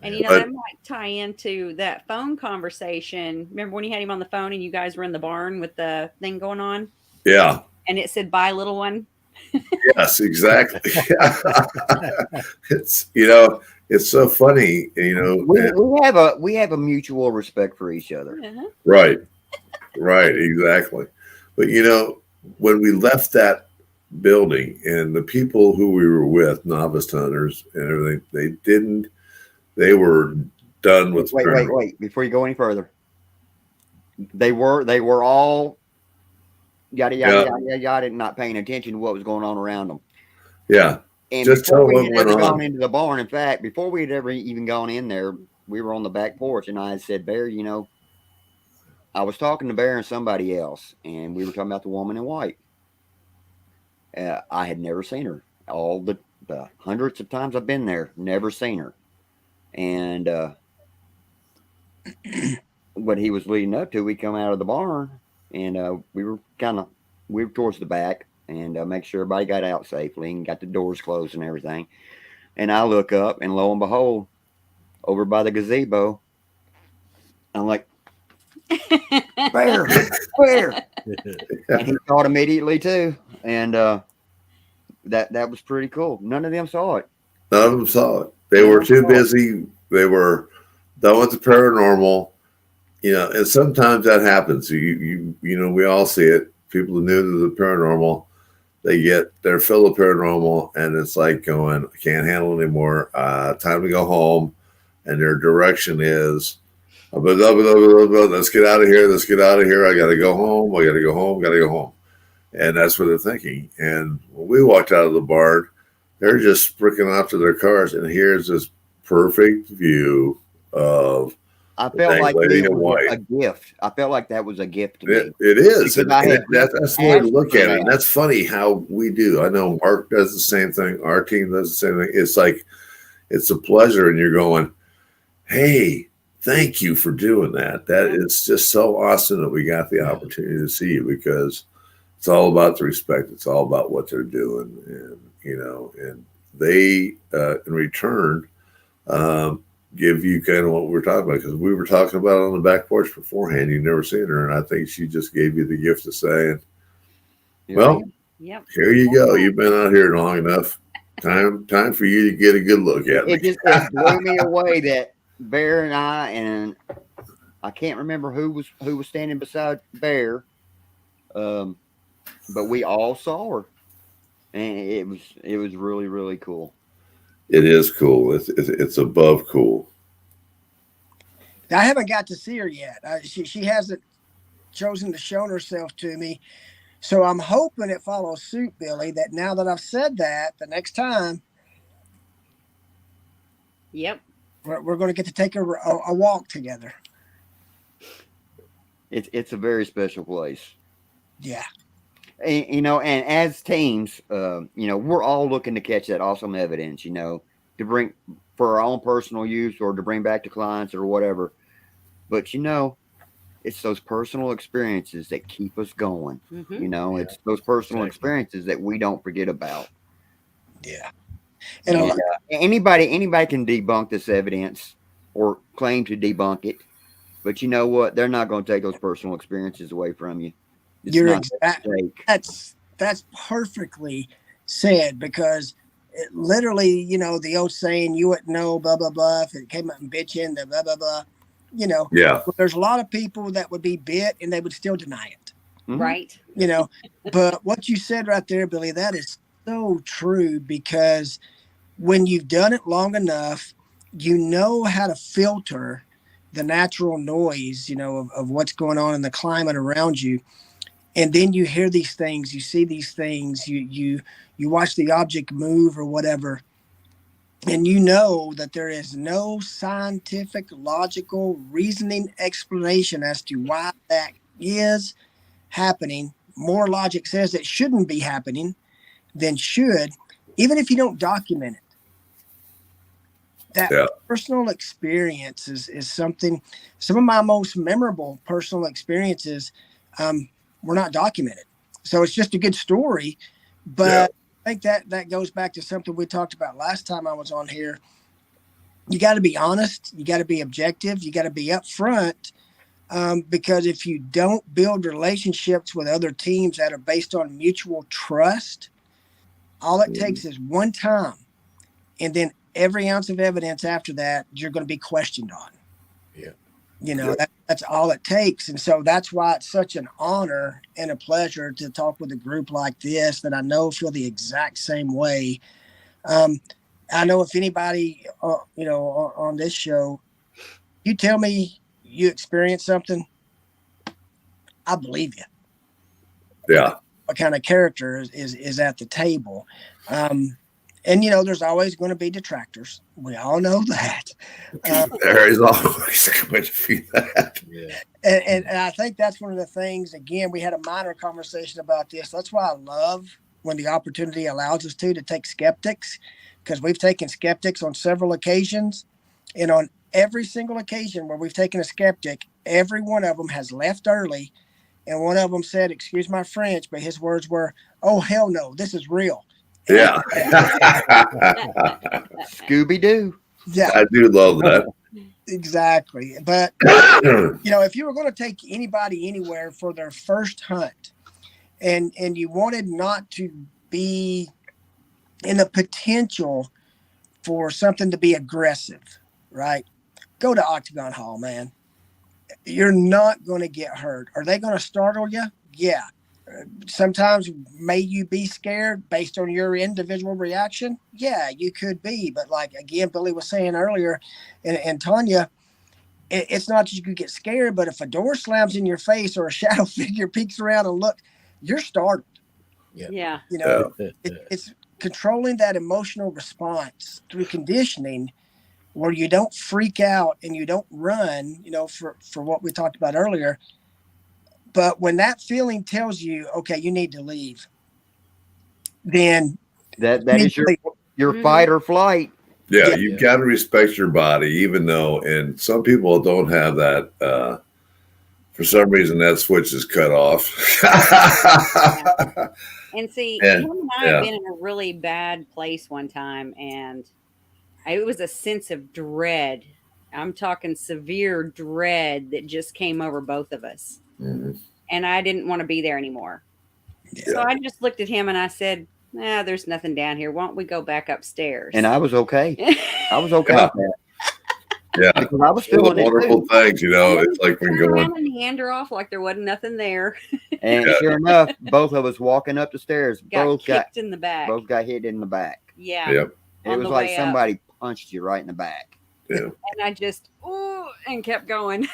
And that might tie into that phone conversation. Remember when you had him on the phone and you guys were in the barn with the thing going on? Yeah. And it said, "Bye, little one." Yes, exactly. It's it's so funny. We have a mutual respect for each other. Uh-huh. Right, exactly. But when we left that building, and the people who we were with, novice hunters and everything, they were done with. Wait! Before you go any further, they were all yada yada yada yada, not paying attention to what was going on around them. Yeah, and just before tell we what had went ever on. gone into the barn, in fact, before we had ever even gone in there, we were on the back porch, and I had said, "Bear, I was talking to Bear and somebody else, and we were talking about the woman in white. I had never seen her. All the hundreds of times I've been there, never seen her. And what he was leading up to, we come out of the barn, and we were towards the back, and make sure everybody got out safely and got the doors closed and everything. And I look up, and lo and behold, over by the gazebo, I'm like, Bear. And he saw it immediately too. And that was pretty cool. None of them saw it. None of them saw it. They were too busy. They were done with the paranormal. And sometimes that happens. We all see it. People new to the paranormal, they're filled with paranormal, and it's like going, I can't handle it anymore. Time to go home. And their direction is, let's get out of here. I got to go home. And that's what they're thinking. And when we walked out of the barn, they're just spricking off to their cars. And here's this perfect view of, I felt like it was a gift. I felt like that was a gift to me. It is. And that's the way to look at it. And that's funny how we do. I know Mark does the same thing. Our team does the same thing. It's like, it's a pleasure. And you're going, hey, thank you for doing that. That is just so awesome that we got the opportunity to see you, because it's all about the respect. It's all about what they're doing. And, and they, in return, give you kind of what we're talking about, because we were talking about it on the back porch beforehand. You've never seen her. And I think she just gave you the gift of saying, well, here you go. You've been out here long enough. Time for you to get a good look at me. It just blew me away that Bear and I can't remember who was standing beside Bear, but we all saw her, and it was really, really cool. It is cool. It's above cool. I haven't got to see her yet. She hasn't chosen to show herself to me. So I'm hoping it follows suit, Billy, that now that I've said that, the next time, we're going to get to take a walk together. It's a very special place. Yeah. And as teams, we're all looking to catch that awesome evidence, to bring for our own personal use or to bring back to clients or whatever. But, it's those personal experiences that keep us going. Mm-hmm. It's those personal experiences that we don't forget about. Yeah. And anybody can debunk this evidence or claim to debunk it. But you know what? They're not going to take those personal experiences away from you. It's You're not exactly that's perfectly said, because literally, you know, the old saying, you wouldn't know, blah, blah, blah, if it came up and bit you in the blah, blah, blah, you know. Yeah. There's a lot of people that would be bit and they would still deny it. Mhm. Right. You know, but what you said right there, Billy, that is so true, because when you've done it long enough, you know how to filter the natural noise, you know, of what's going on in the climate around you. And then you hear these things, you see these things, you watch the object move or whatever, and you know that there is no scientific, logical, reasoning explanation as to why that is happening. More logic says it shouldn't be happening than should, even if you don't document it. That personal experience is something. Some of my most memorable personal experiences were not documented, so it's just a good story. But I think that goes back to something we talked about last time I was on here. You got to be honest. You got to be objective. You got to be upfront, because if you don't build relationships with other teams that are based on mutual trust, all it takes is one time, and then every ounce of evidence after that, you're going to be questioned on. Yeah. You know, that's all it takes. And so that's why it's such an honor and a pleasure to talk with a group like this that I know feel the exact same way. I know if anybody, you know, on this show, you tell me you experienced something, I believe you. Yeah. What kind of character is at the table. And, you know, there's always going to be detractors. We all know that. There is always going to be that. Yeah. And I think that's one of the things, again, we had a minor conversation about this. That's why I love when the opportunity allows us to take skeptics, because we've taken skeptics on several occasions. And on every single occasion where we've taken a skeptic, every one of them has left early. And one of them said, excuse my French, but his words were, "Oh, hell no, this is real." Yeah. Scooby-Doo. Yeah, I do love that. exactly. But, you know, if you were going to take anybody anywhere for their first hunt and you wanted not to be in the potential for something to be aggressive, right? Go to Octagon Hall, man. You're not going to get hurt. Are they going to startle you? Yeah. Sometimes may you be scared based on your individual reaction? Yeah, you could be. But like, again, Billy was saying earlier, and Tonya, it's not that you could get scared, but if a door slams in your face or a shadow figure peeks around and look, you're startled. Yeah. You know, it's controlling that emotional response through conditioning where you don't freak out and you don't run, you know, for what we talked about earlier. But when that feeling tells you, okay, you need to leave, then that is your fight or flight. Yeah, you've got to respect your body, even though, and some people don't have that. For some reason, that switch is cut off. And see, him and I have been in a really bad place one time, and it was a sense of dread. I'm talking severe dread that just came over both of us. Mm-hmm. And I didn't want to be there anymore. Yeah. So I just looked at him and I said, there's nothing down here. Why don't we go back upstairs? And I was okay. I was okay with that. Yeah. Because I was feeling wonderful things, you know. It's like when going and meander off like there wasn't nothing there. And sure enough, both of us walking up the stairs, both got kicked in the back. Both got hit in the back. Yeah. Yep. It was like somebody punched you right in the back. Yeah. And I just and kept going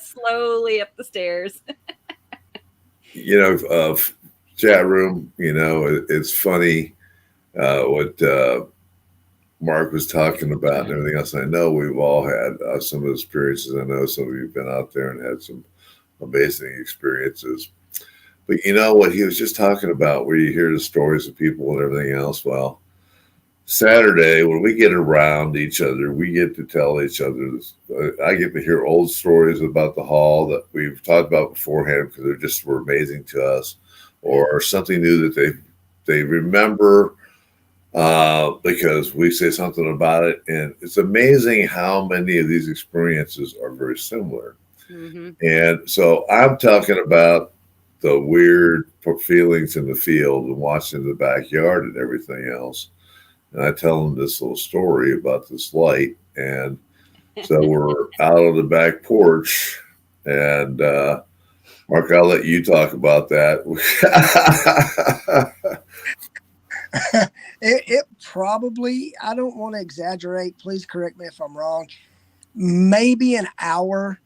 slowly up the stairs. You know, chat room, you know, it's funny what Mark was talking about and everything else. I know we've all had some of the experiences. I know some of you have been out there and had some amazing experiences. But you know what he was just talking about, where you hear the stories of people and everything else. Well, Saturday, when we get around each other, we get to tell each other this. I get to hear old stories about the hall that we've talked about beforehand because they just were amazing to us, or something new that they remember because we say something about it, and it's amazing how many of these experiences are very similar. Mm-hmm. And so I'm talking about the weird feelings in the field and watching the backyard and everything else. And I tell them this little story about this light. And so we're out on the back porch, and Mark, I'll let you talk about that. It probably, I don't want to exaggerate, please correct me if I'm wrong, maybe an hour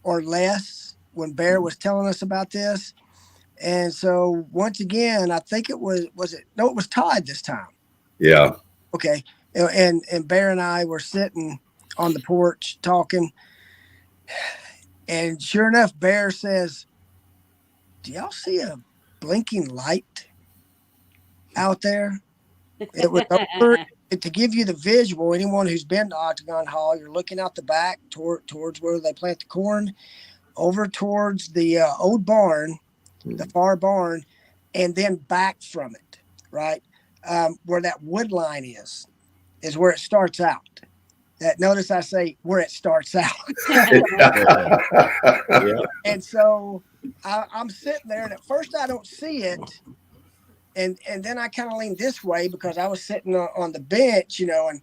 or less when Bear was telling us about this. And so once again, I think it was Todd this time. Yeah. Okay. And Bear and I were sitting on the porch talking, and sure enough, Bear says, "Do y'all see a blinking light out there?" It was over. To give you the visual, anyone who's been to Octagon Hall, you're looking out the back towards where they plant the corn, over towards the old barn, the far barn, and then back from it, right? Where that wood line is where it starts out. That notice I say where it starts out. Yeah. And so I'm sitting there, and at first I don't see it. And then I kind of lean this way because I was sitting on the bench, and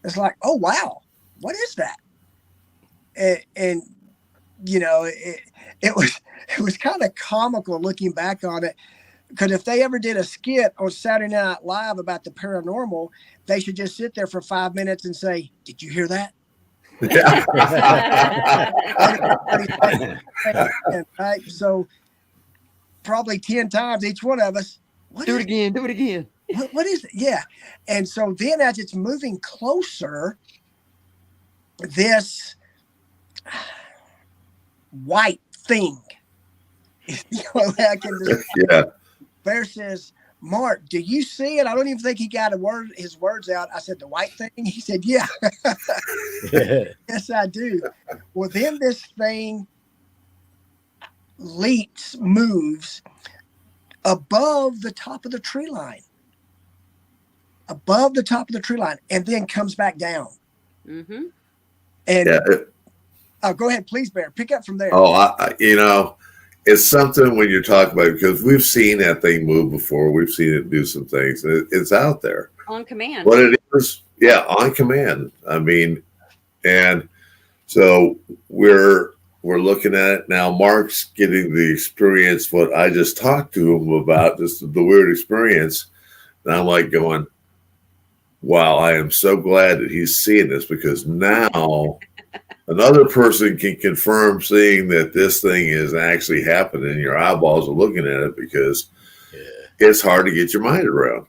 it's like, oh, wow, what is that? And it was kind of comical looking back on it, because if they ever did a skit on Saturday Night Live about the paranormal, they should just sit there for 5 minutes and say, "Did you hear that?" Yeah. Right? So probably 10 times each one of us. Do it again. What is it? Yeah. And so then as it's moving closer, this white thing. Yeah. Bear says, "Mark, do you see it?" I don't even think he got his words out. I said, "The white thing?" He said, "Yeah." Yes, I do. Well, then this thing moves above the top of the tree line. And then comes back down. Mm-hmm. And yeah. Go ahead, please, Bear. Pick up from there. Oh, it's something when you're talking about it, because we've seen that thing move before. We've seen it do some things. It's out there. On command. What it is, yeah, on command. I mean, and so we're looking at it now. Mark's getting the experience, what I just talked to him about, just the weird experience. And I'm like going, wow, I am so glad that he's seeing this, because now another person can confirm seeing that this thing is actually happening. Your eyeballs are looking at it, because it's hard to get your mind around.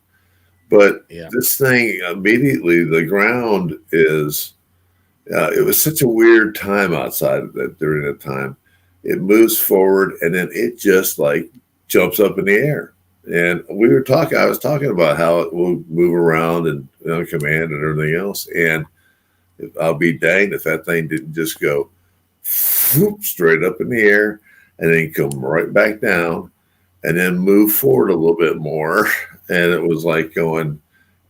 But this thing immediately, the ground is, it was such a weird time outside of that during that time. It moves forward, and then it just like jumps up in the air. And I was talking about how it will move around and on command and everything else. And I'll be danged if that thing didn't just go straight up in the air and then come right back down and then move forward a little bit more. And it was like it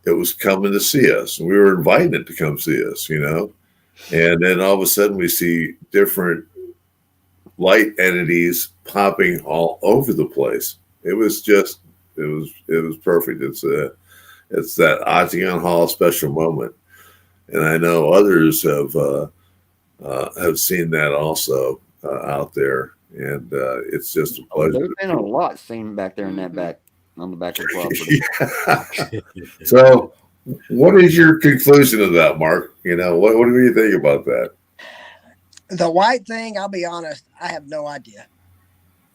was coming to see us. We were inviting it to come see us, And then all of a sudden we see different light entities popping all over the place. It was perfect. It's that Octagon Hall special moment. And I know others have seen that also out there, and it's just a pleasure. There's been a lot seen back there in that back on the back of the property. So, what is your conclusion of that, Mark? What do you think about that? The white thing, I'll be honest, I have no idea.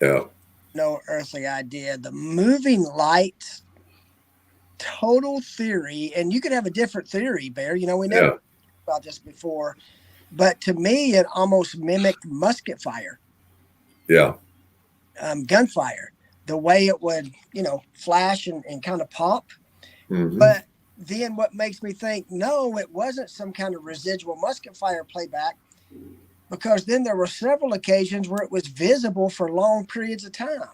Yeah. No earthly idea. The moving lights. Total theory, and you could have a different theory, Bear. We never talked about this before, but to me, it almost mimicked musket fire. Yeah. Gunfire, the way it would, flash and kind of pop. Mm-hmm. But then what makes me think, no, it wasn't some kind of residual musket fire playback, because then there were several occasions where it was visible for long periods of time.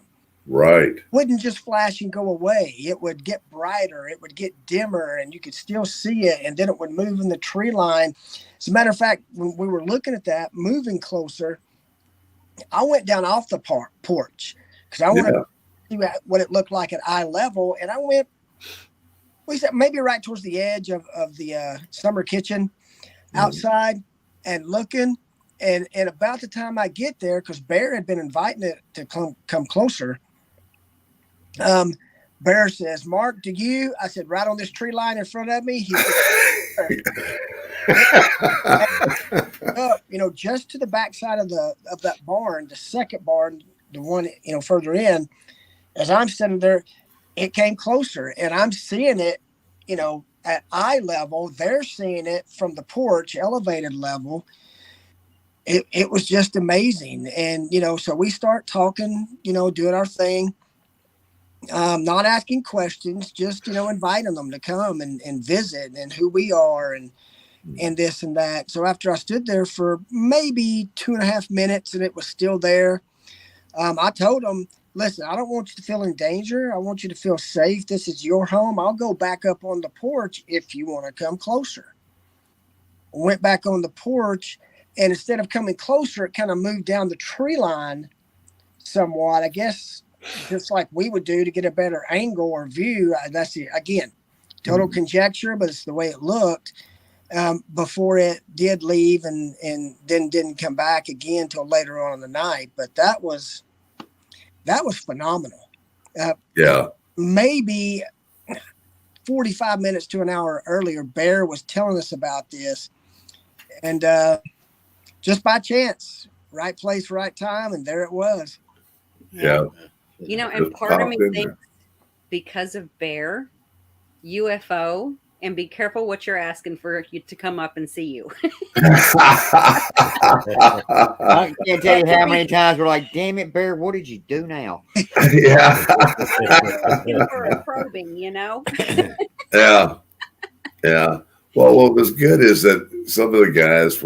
Right. Wouldn't just flash and go away. It would get brighter, it would get dimmer, and you could still see it, and then it would move in the tree line. As a matter of fact, when we were looking at that, moving closer, I went down off the porch because I wanted to see what it looked like at eye level, and I went, we said maybe right towards the edge of the summer kitchen outside and looking, and about the time I get there, because Bear had been inviting it to come closer, Bear says, "Mark, do you?" I said, "Right on this tree line in front of me." He said, just to the backside of that barn, the second barn, the one further in. As I'm standing there, it came closer, and I'm seeing it, at eye level. They're seeing it from the porch, elevated level. It was just amazing, and so we start talking, doing our thing. Not asking questions, just inviting them to come and visit, and who we are, and this and that. So after I stood there for maybe 2.5 minutes and it was still there, I told them, "Listen, I don't want you to feel in danger. I want you to feel safe. This is your home. I'll go back up on the porch if you want to come closer." Went back on the porch, and instead of coming closer, it kind of moved down the tree line somewhat, I guess, just like we would do to get a better angle or view. That's again, total conjecture, but it's the way it looked before it did leave, and then didn't come back again till later on in the night. But that was phenomenal. Maybe 45 minutes to an hour earlier, Bear was telling us about this, and just by chance, right place, right time, and there it was. Yeah. And part of me thinks because of Bear, UFO, and be careful what you're asking for you to come up and see you. I can't tell you how many times we're like, "Damn it, Bear, what did you do now?" Yeah. For a probing, Yeah. Yeah. Well, what was good is that some of the guys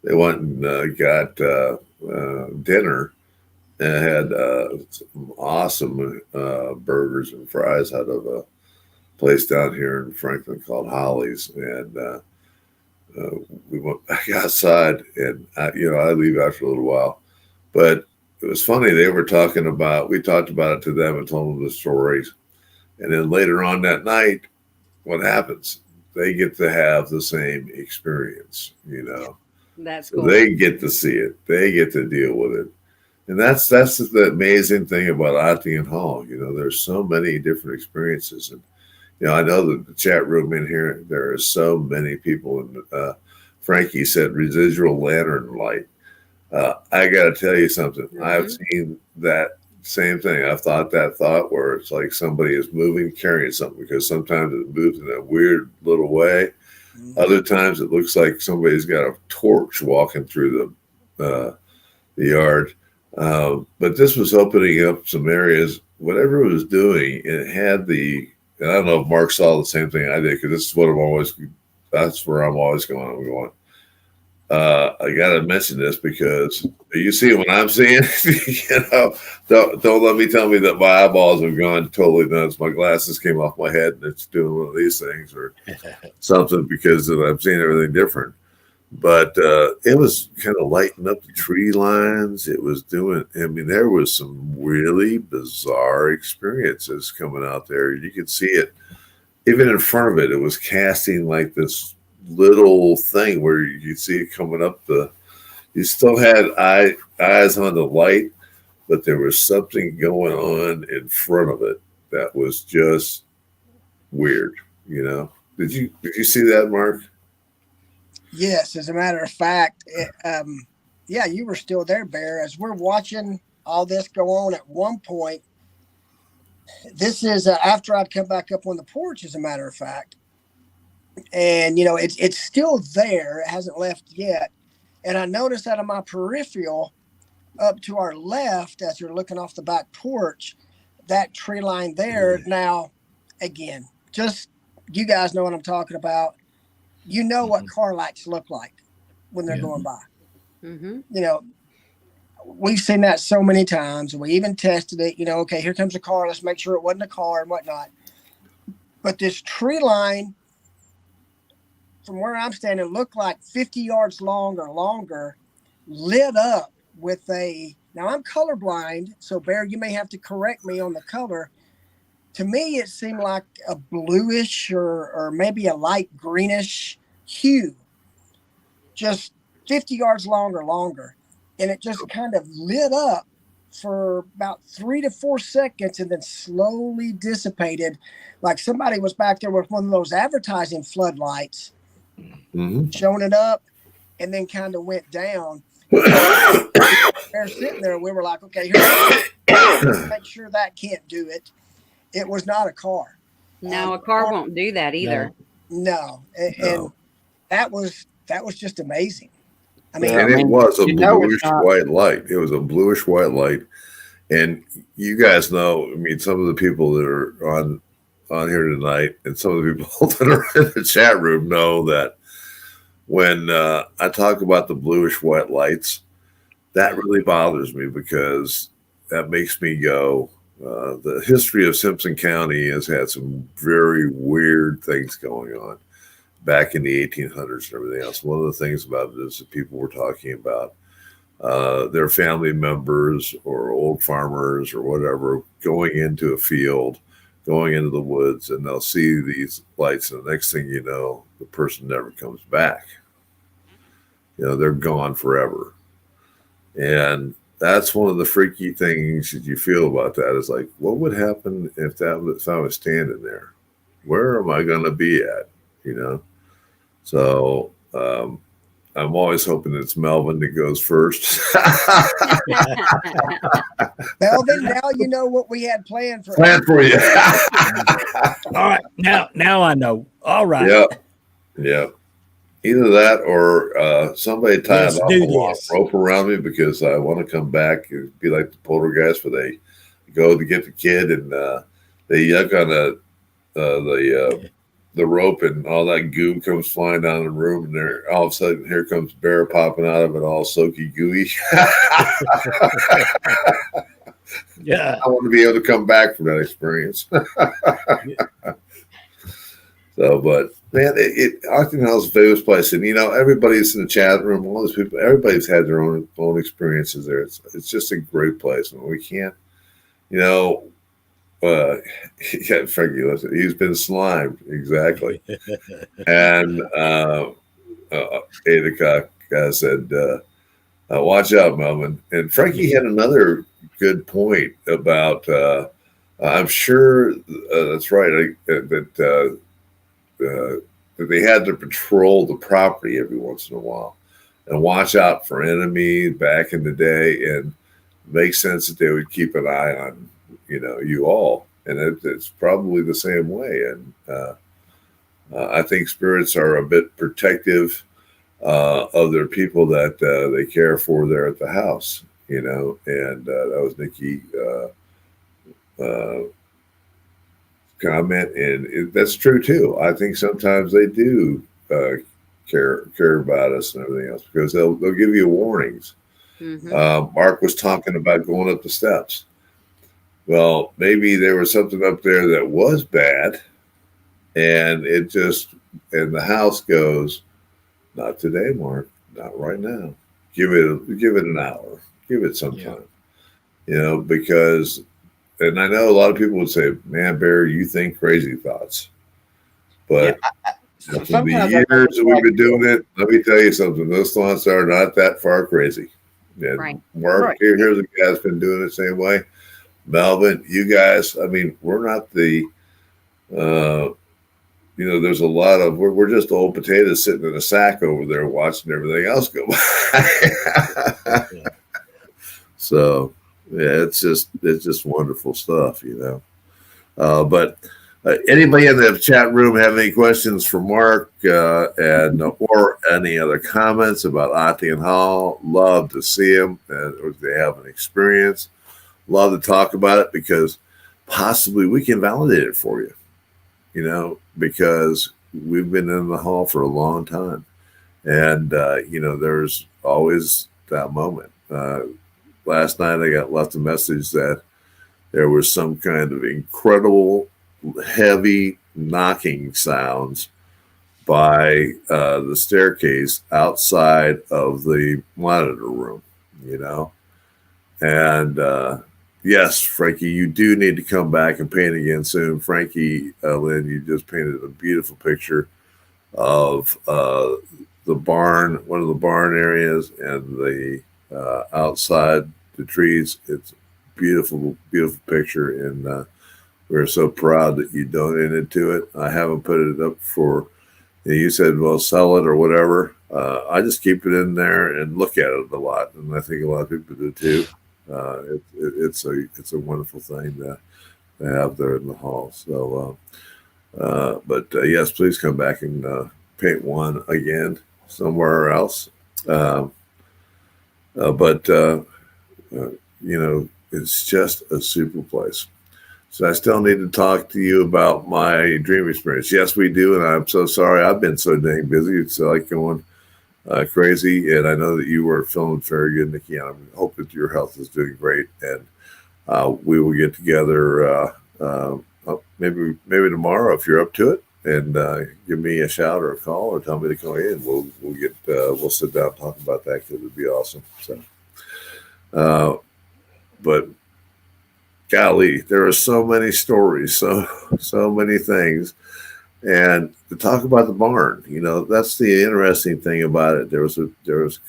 they went and got dinner and had some awesome burgers and fries out of a place down here in Franklin called Holly's, and we went back outside, and I leave after a little while, but it was funny. We talked about it to them and told them the stories, and then later on that night, what happens? They get to have the same experience, That's so cool. they get to see it, they get to deal with it. And that's the amazing thing about Octagon Hall. There's so many different experiences. And, I know that the chat room in here, there are so many people. And Frankie said residual lantern light. I got to tell you something. I've seen that same thing. I've thought that thought where it's like somebody is moving, carrying something, because sometimes it moves in a weird little way. Other times it looks like somebody's got a torch walking through the yard. But this was opening up some areas. Whatever it was doing, it had and I don't know if Mark saw the same thing I did, because this is that's where I'm always going. I'm going, I got to mention this because you see what I'm seeing. Don't let me tell me that my eyeballs have gone totally nuts. My glasses came off my head and it's doing one of these things or something, because I'm seeing everything different. But it was kind of lighting up the tree lines. It was there was some really bizarre experiences coming out there. You could see it even in front of it. It was casting like this little thing where you could see it coming up. You still had eyes on the light, but there was something going on in front of it that was just weird. Did you see that, Mark? Yes, as a matter of fact, you were still there, Bear. As we're watching all this go on, at one point, this is after I'd come back up on the porch, as a matter of fact, and it's still there. It hasn't left yet, and I noticed out of my peripheral, up to our left, as you're looking off the back porch, that tree line there. Now, again, just you guys know what I'm talking about. What car lights look like when they're going by. we've seen that so many times. We even tested it, okay, here comes a car. Let's make sure it wasn't a car and whatnot. But this tree line from where I'm standing looked like 50 yards long or longer, lit up with now I'm colorblind, so Bear, you may have to correct me on the color. To me, it seemed like a bluish or maybe a light greenish hue, just 50 yards long or longer. And it just kind of lit up for about 3 to 4 seconds and then slowly dissipated, like somebody was back there with one of those advertising floodlights, showing it up, and then kind of went down. They're sitting there. We were like, okay, make sure that can't do it. It was not a car. No, a car won't do that either. No. And that was just amazing. I mean, and it was a bluish white light. It was a bluish white light. And you guys know, I mean, some of the people that are on here tonight and some of the people that are in the chat room know that when I talk about the bluish white lights, that really bothers me because that makes me go, the history of Simpson County has had some very weird things going on back in the 1800s and everything else. One of the things about it is that people were talking about their family members or old farmers or whatever going into a field, going into the woods, and they'll see these lights, and the next thing you know, the person never comes back. They're gone forever. And that's one of the freaky things that you feel about that is like, what would happen if I was standing there? Where am I going to be at? So I'm always hoping it's Melvin that goes first. Melvin, now you know what we had planned for you. All right, now I know. All right. Yeah. Either that or somebody tied off a long rope around me because I want to come back and be like the poltergeist where they go to get the kid and they yuck on the rope and all that goo comes flying down the room and there all of a sudden here comes Bear popping out of it all soaky gooey. Yeah. I want to be able to come back from that experience. So, but man, Octagon Hall is a famous place, and everybody's in the chat room. All those people, everybody's had their own experiences there. It's just a great place, and we can't, Frankie, listen, he's been slimed exactly, and Ada said, "Watch out, Melvin." And Frankie had another good point about. I'm sure that's right. That they had to patrol the property every once in a while and watch out for enemies back in the day, and makes sense that they would keep an eye on, you all. And it's probably the same way. And I think spirits are a bit protective of their people that they care for there at the house, and that was Nikki comment, and that's true too. I think sometimes they do care about us and everything else because they'll give you warnings. Mark was talking about going up the steps. Well, maybe there was something up there that was bad, and the house goes, not today, Mark, not right now. Give it an hour, give it some time, because. And I know a lot of people would say, man, Barry, you think crazy thoughts. But for the years that we've been doing it, let me tell you something. Those thoughts are not that far crazy. And right. Mark, here's a guy that's been doing it the same way. Melvin, you guys, I mean, we're not the, there's a lot of, we're just old potatoes sitting in a sack over there watching everything else go by. So. Yeah, it's just wonderful stuff, But anybody in the chat room have any questions for Mark or any other comments about Octagon Hall? Love to see them, or if they have an experience. Love to talk about it because possibly we can validate it for you, because we've been in the hall for a long time, and there's always that moment. last night I got left a message that there was some kind of incredible heavy knocking sounds by the staircase outside of the monitor room, And yes, Frankie, you do need to come back and paint again soon. Frankie, Lynn, you just painted a beautiful picture of the barn, one of the barn areas, and the outside the trees. It's a beautiful, beautiful picture, and we're so proud that you donated to it. I haven't put it up for. You said, well, sell it or whatever. I just keep it in there and look at it a lot, and I think a lot of people do too. It's a wonderful thing to have there in the hall. So, but yes, please come back and paint one again somewhere else. But it's just a super place. So I still need to talk to you about my dream experience. Yes, we do, and I'm so sorry. I've been so dang busy. It's like going crazy, and I know that you were feeling very good, Nikki. And I hope that your health is doing great, and we will get together maybe tomorrow if you're up to it, and give me a shout or a call, or tell me to come in. We'll sit down and talk about that because it'd be awesome. So, but. Golly, there are so many stories, so many things, and to talk about the barn, that's the interesting thing about it. There was a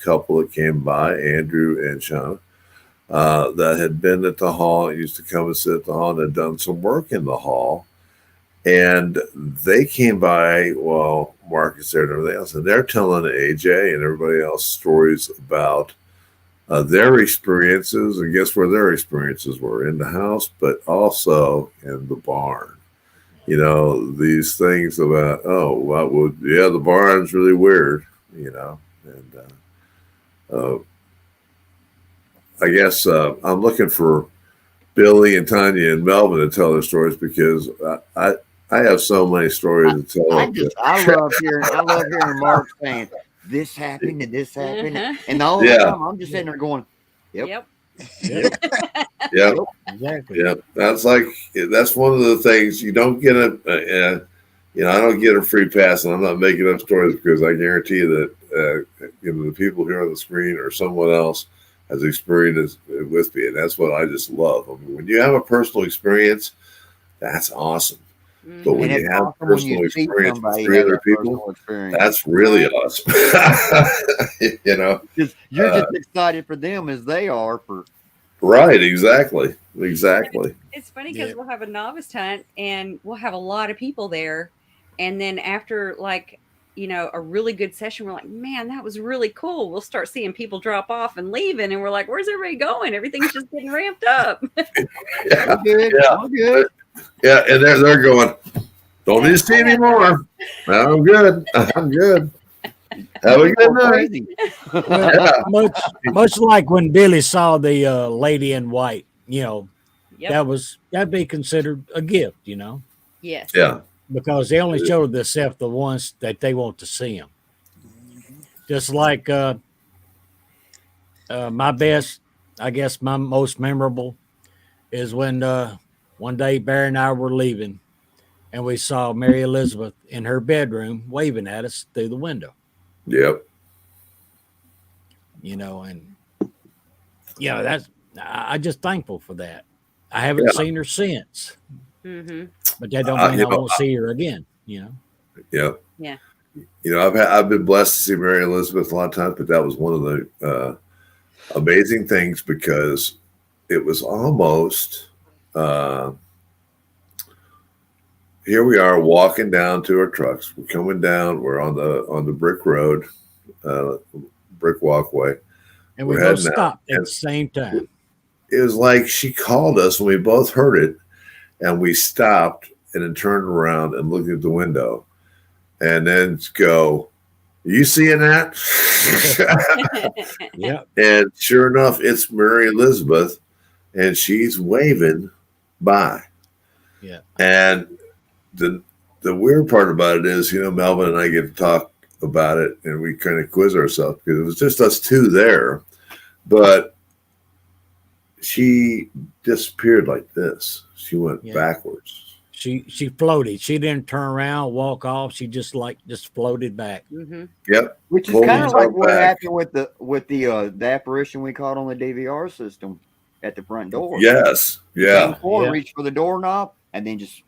couple that came by, Andrew and Shauna, that had been at the hall, used to come and sit at the hall, and had done some work in the hall, and they came by while Marcus there and everything else, and they're telling AJ and everybody else stories about their experiences, and guess where their experiences were? In the house, but also in the barn. These things about, the barn's really weird, and I guess I'm looking for Billy and Tonya and Melvin to tell their stories, because I have so many stories to tell. I love hearing Mark saying, this happened and this happened, and all the time I'm just sitting there going, "Yep, exactly." Yeah, that's one of the things you don't get I don't get a free pass, and I'm not making up stories, because I guarantee you that the people here on the screen or someone else has experienced it with me, and that's what I just love. I mean, when you have a personal experience, that's awesome. But when you have personal experience with 3 other people, that's really awesome. Because you're just excited for them as they are for. Right, exactly. It's funny because we'll have a novice hunt, and we'll have a lot of people there, and then after a really good session, we're like, man, that was really cool. We'll start seeing people drop off and leaving, and we're like, where's everybody going? Everything's just getting ramped up. Yeah, We're good. Yeah, and they're going, don't need to see anymore. I'm good. Have a good night. Well, much like when Billy saw the lady in white, that'd be considered a gift, Yes. Yeah. Because they only show themselves the ones that they want to see them. Just like my best, I guess my most memorable is when one day Barry and I were leaving, and we saw Mary Elizabeth in her bedroom waving at us through the window. Yep. That's I'm just thankful for that. I haven't seen her since, but that don't mean I won't see her again. Yeah. Yeah. I've been blessed to see Mary Elizabeth a lot of times, but that was one of the amazing things, because it was almost. Here we are walking down to our trucks. We're coming down. We're on the brick road, brick walkway, and we both stopped at the same time. It was like she called us, and we both heard it, and we stopped and then turned around and looked at the window, and then go, "You seeing that?" Yeah. And sure enough, it's Mary Elizabeth, and she's waving by. Yeah. And the weird part about it is, Melvin and I get to talk about it, and we kind of quiz ourselves, because it was just us two there. But she disappeared like this. She went backwards. She floated. She didn't turn around, walk off. She just floated back. Mm-hmm. Yep. Which is kind of like what happened with the apparition we caught on the DVR system at the front door. Yes. Yeah. Came forward, reached for the doorknob, and then just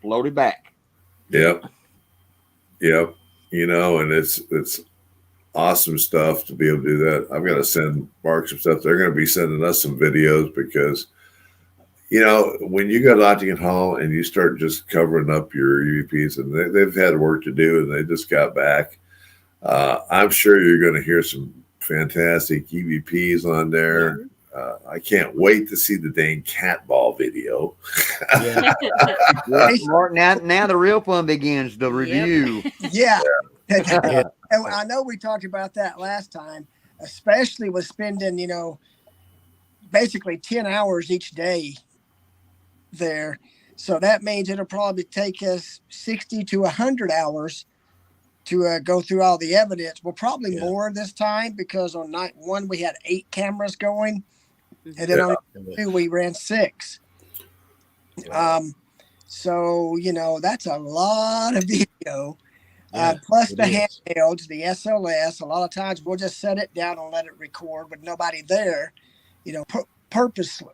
floated back. Yep. Yep. You know, and it's awesome stuff to be able to do that. I've got to send Mark some stuff. They're going to be sending us some videos because, you know, when you go to Octagon Hall and you start just covering up your EVPs, and they've had work to do, and they just got back, I'm sure you're going to hear some fantastic EVPs on there. I can't wait to see the dang cat ball video. Yeah. Mark, now the real fun begins. The review. Yeah. And I know we talked about that last time, especially with spending, you know, basically 10 hours each day there. So that means it'll probably take us 60 to 100 hours to go through all the evidence. Well, probably more this time because on night one we had 8 cameras going, and then on night 2 we ran 6. So, you know, that's a lot of video. Plus the handhelds, the SLS. A lot of times we'll just set it down and let it record with nobody there, you know, purposely.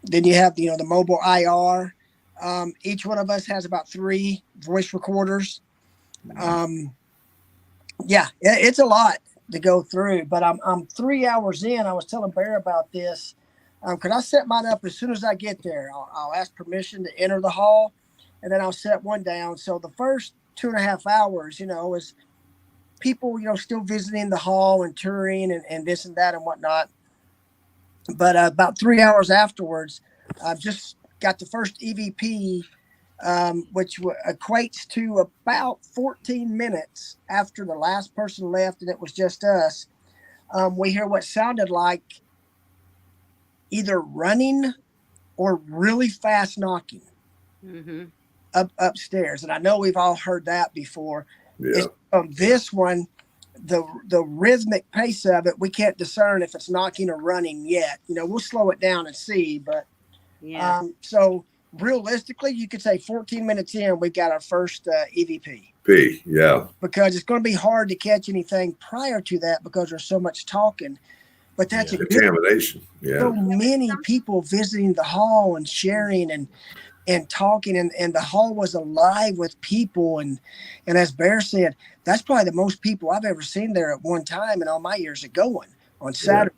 Then you have, you know, the mobile IR. Each one of us has about 3 voice recorders. It's a lot to go through, but I'm 3 hours in. I was telling Bear about this. Could I set mine up as soon as I get there? I'll ask permission to enter the hall, and then I'll set one down. So the first 2.5 hours, you know, is people, you know, still visiting the hall and touring and this and that and whatnot. But about 3 hours afterwards, I've just got the first EVP, which equates to about 14 minutes after the last person left and it was just us. We hear what sounded like either running or really fast knocking upstairs. And I know we've all heard that before. Yeah. This one, the rhythmic pace of it, we can't discern if it's knocking or running yet. You know, we'll slow it down and see, but so realistically, you could say 14 minutes in, we've got our first EVP. Because it's going to be hard to catch anything prior to that because there's so much talking. But that's a contamination. So many people visiting the hall and sharing and talking, and the hall was alive with people. And as Bear said, that's probably the most people I've ever seen there at one time in all my years of going on Saturday,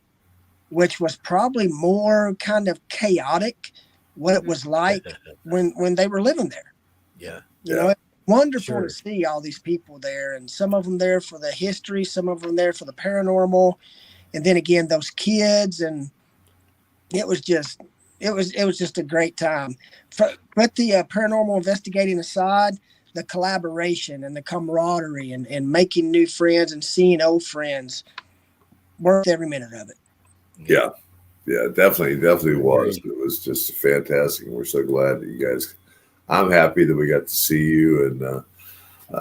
which was probably more kind of chaotic what it was like when they were living there. You know, it's wonderful to see all these people there, and some of them there for the history, some of them there for the paranormal, and then again those kids, and it was just a great time. Put the paranormal investigating aside, the collaboration and the camaraderie and making new friends and seeing old friends, worth every minute of it. Yeah, definitely was. It was just fantastic. And we're so glad that you guys, I'm happy that we got to see you and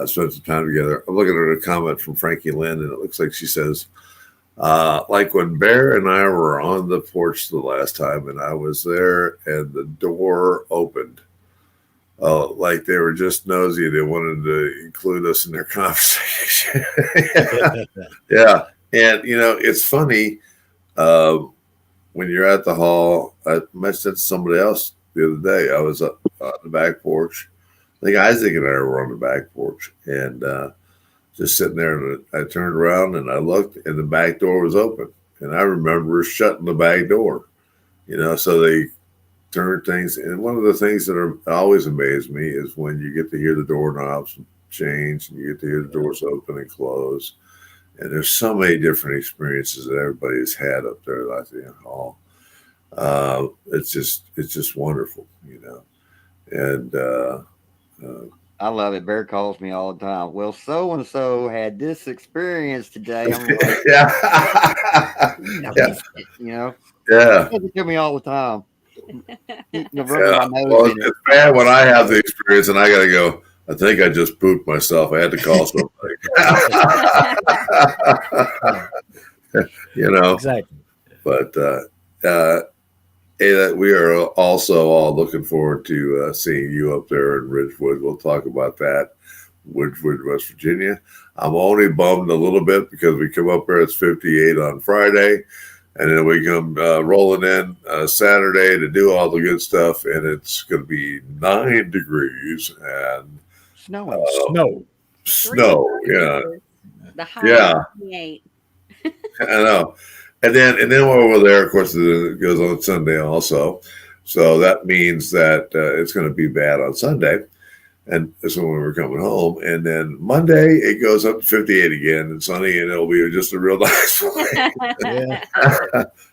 spend some time together. I'm looking at a comment from Frankie Lynn, and it looks like she says, like when Bear and I were on the porch the last time and I was there and the door opened, like they were just nosy. They wanted to include us in their conversation. Yeah. And, you know, it's funny when you're at the hall. I mentioned to somebody else the other day. I was up on the back porch. I think Isaac and I were on the back porch and just sitting there. And I turned around and I looked and the back door was open. And I remember shutting the back door, you know, so they turn things. And one of the things that always amazed me is when you get to hear the doorknobs change and you get to hear the doors open and close. And there's so many different experiences that everybody has had up there at the hall. It's just wonderful, you know. And I love it. Bear calls me all the time. Well, so and so had this experience today. I'm like, you know, it to me all the time. Well, it's bad when I have the experience and I got to go, I think I just pooped myself. I had to call somebody. You know, exactly. But Ada, we are also all looking forward to seeing you up there in Ridgewood. We'll talk about that. Ridgewood, West Virginia. I'm only bummed a little bit because we come up there, it's 58 on Friday, and then we come rolling in Saturday to do all the good stuff, and it's going to be 9 degrees and Snowing. snow. Yeah. The high Yeah. 28. I know. And then over there, of course, it goes on Sunday also. So that means that it's going to be bad on Sunday. And that's when we were coming home. And then Monday, it goes up to 58 again and sunny, and it'll be just a real nice day. Yeah.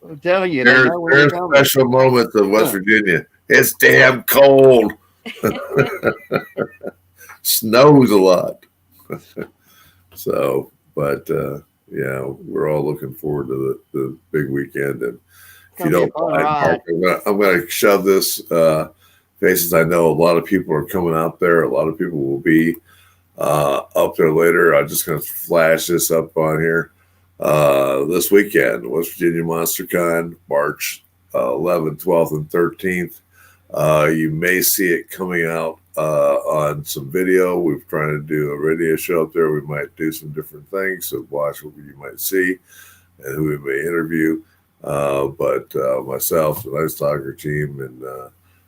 I'm telling you, There's special moments of West Virginia. It's damn cold. Snows a lot. So, but yeah, we're all looking forward to the big weekend. And if you don't mind, Mark, I'm going to shove this. Faces, I know a lot of people are coming out there. A lot of people will be up there later. I'm just going to flash this up on here. This weekend, West Virginia Monster Con, March 11th, 12th, and 13th. You may see it coming out on some video. We're trying to do a radio show up there. We might do some different things. So watch what you might see and who we may interview. But myself, the Night Stalker team, and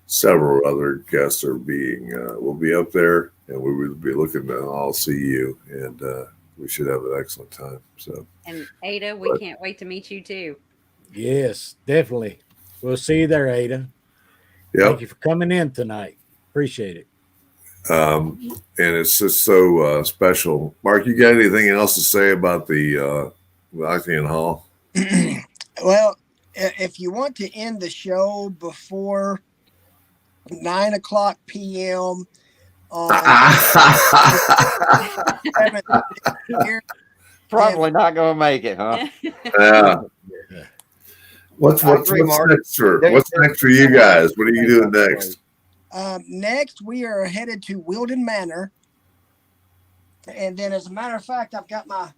several other guests will be up there, and we will be looking to all see you, and we should have an excellent time. So, and Ada, we can't wait to meet you too. Yes, definitely. We'll see you there, Ada. Yep. Thank you for coming in tonight. Appreciate it. And it's just so special. Mark, you got anything else to say about the Octagon Hall? Well, if you want to end the show before 9:00 p.m. Probably not going to make it, huh? Yeah. What's next for you guys? What are you doing next? Next, we are headed to Wilden Manor, and then, as a matter of fact, I've got my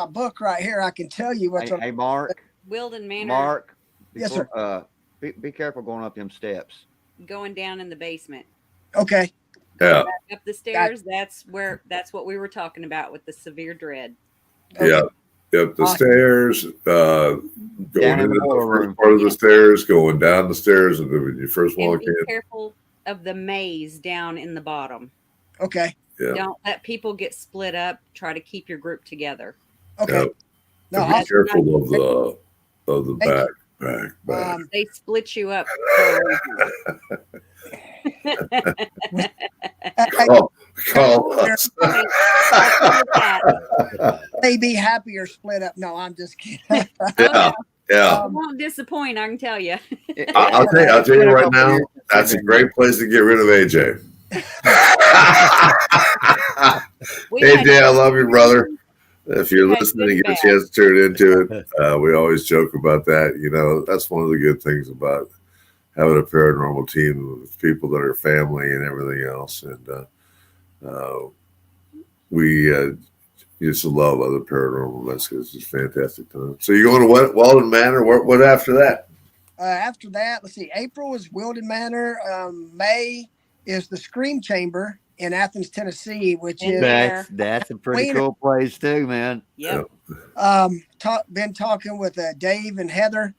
book right here. I can tell you what's. Hey, Mark. Wilden Manor. Mark. Yes, sir. Be careful going up them steps. Going down in the basement. Okay. Yeah. Back up the stairs. That's what we were talking about with the severe dread. Okay. Yeah. Yep, the stairs, going into the first part of the stairs, going down the stairs, and when you first walk in. Be careful of the maze down in the bottom. Okay. Yeah. Don't let people get split up. Try to keep your group together. Okay. Yep. No, be careful of the back. They split you up. Call us. They be happy or split up. No, I'm just kidding. Yeah. It won't disappoint, I can tell you. I'll tell you right now, that's a great place to get rid of AJ. AJ, I love you, brother. If you're listening and get a chance to turn into it, we always joke about that. You know, that's one of the good things about having a paranormal team with people that are family and everything else. And we used to love other paranormal investigators. It's fantastic time. So you're going to Walden Manor. What after that? After that, let's see. April is Wilden Manor. May is the Scream Chamber in Athens, Tennessee, which is that's a pretty cool place too, man. Yep. Been talking with Dave and Heather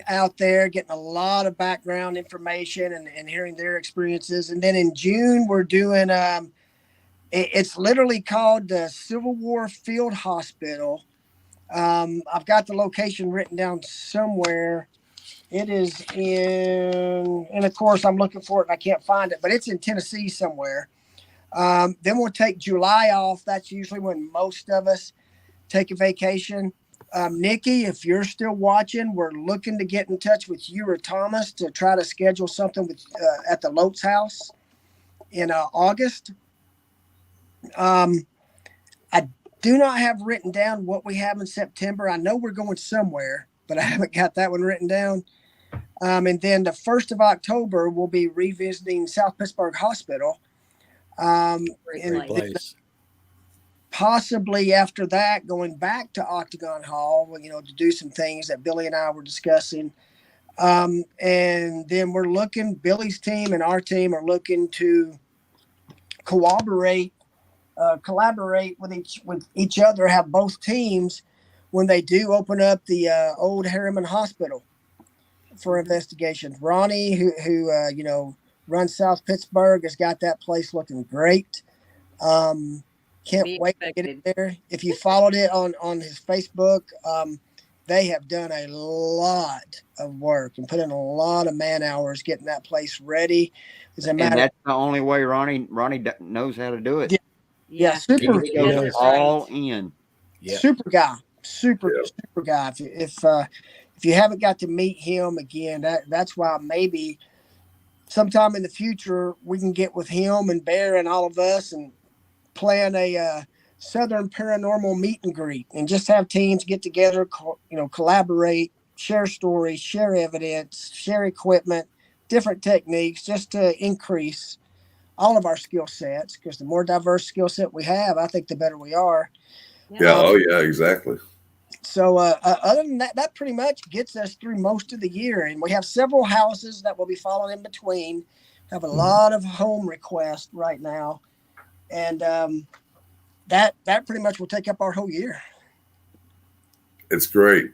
out there, getting a lot of background information and hearing their experiences. And then in June, we're doing it's literally called the Civil War Field Hospital. I've got the location written down somewhere. It is and of course I'm looking for it and I can't find it, but it's in Tennessee somewhere. Then we'll take July off. That's usually when most of us take a vacation. Nikki, if you're still watching, we're looking to get in touch with you or Thomas to try to schedule something with at the Lotes house in August. I do not have written down what we have in September. I know we're going somewhere, but I haven't got that one written down. And then the 1st of October, we'll be revisiting South Pittsburgh Hospital. And possibly after that, going back to Octagon Hall, to do some things that Billy and I were discussing. And then Billy's team and our team are looking to collaborate with each other, have both teams when they do open up the old Harriman Hospital for investigations. Ronnie, who runs South Pittsburgh, has got that place looking great. Can't wait to get it there. If you followed it on his Facebook, they have done a lot of work and put in a lot of man hours getting that place ready. And that's the only way Ronnie knows how to do it. Yeah, super. He goes all in. Yeah. Super guy. Super guy. If you haven't got to meet him again, that's why maybe sometime in the future we can get with him and Bear and all of us and plan a Southern Paranormal meet and greet and just have teams get together, collaborate, share stories, share evidence, share equipment, different techniques, just to increase all of our skill sets, because the more diverse skill set we have, I think the better we are. Yeah. Exactly. So other than that pretty much gets us through most of the year. And we have several houses that will be falling in between. Have a lot of home requests right now. And that pretty much will take up our whole year. It's great.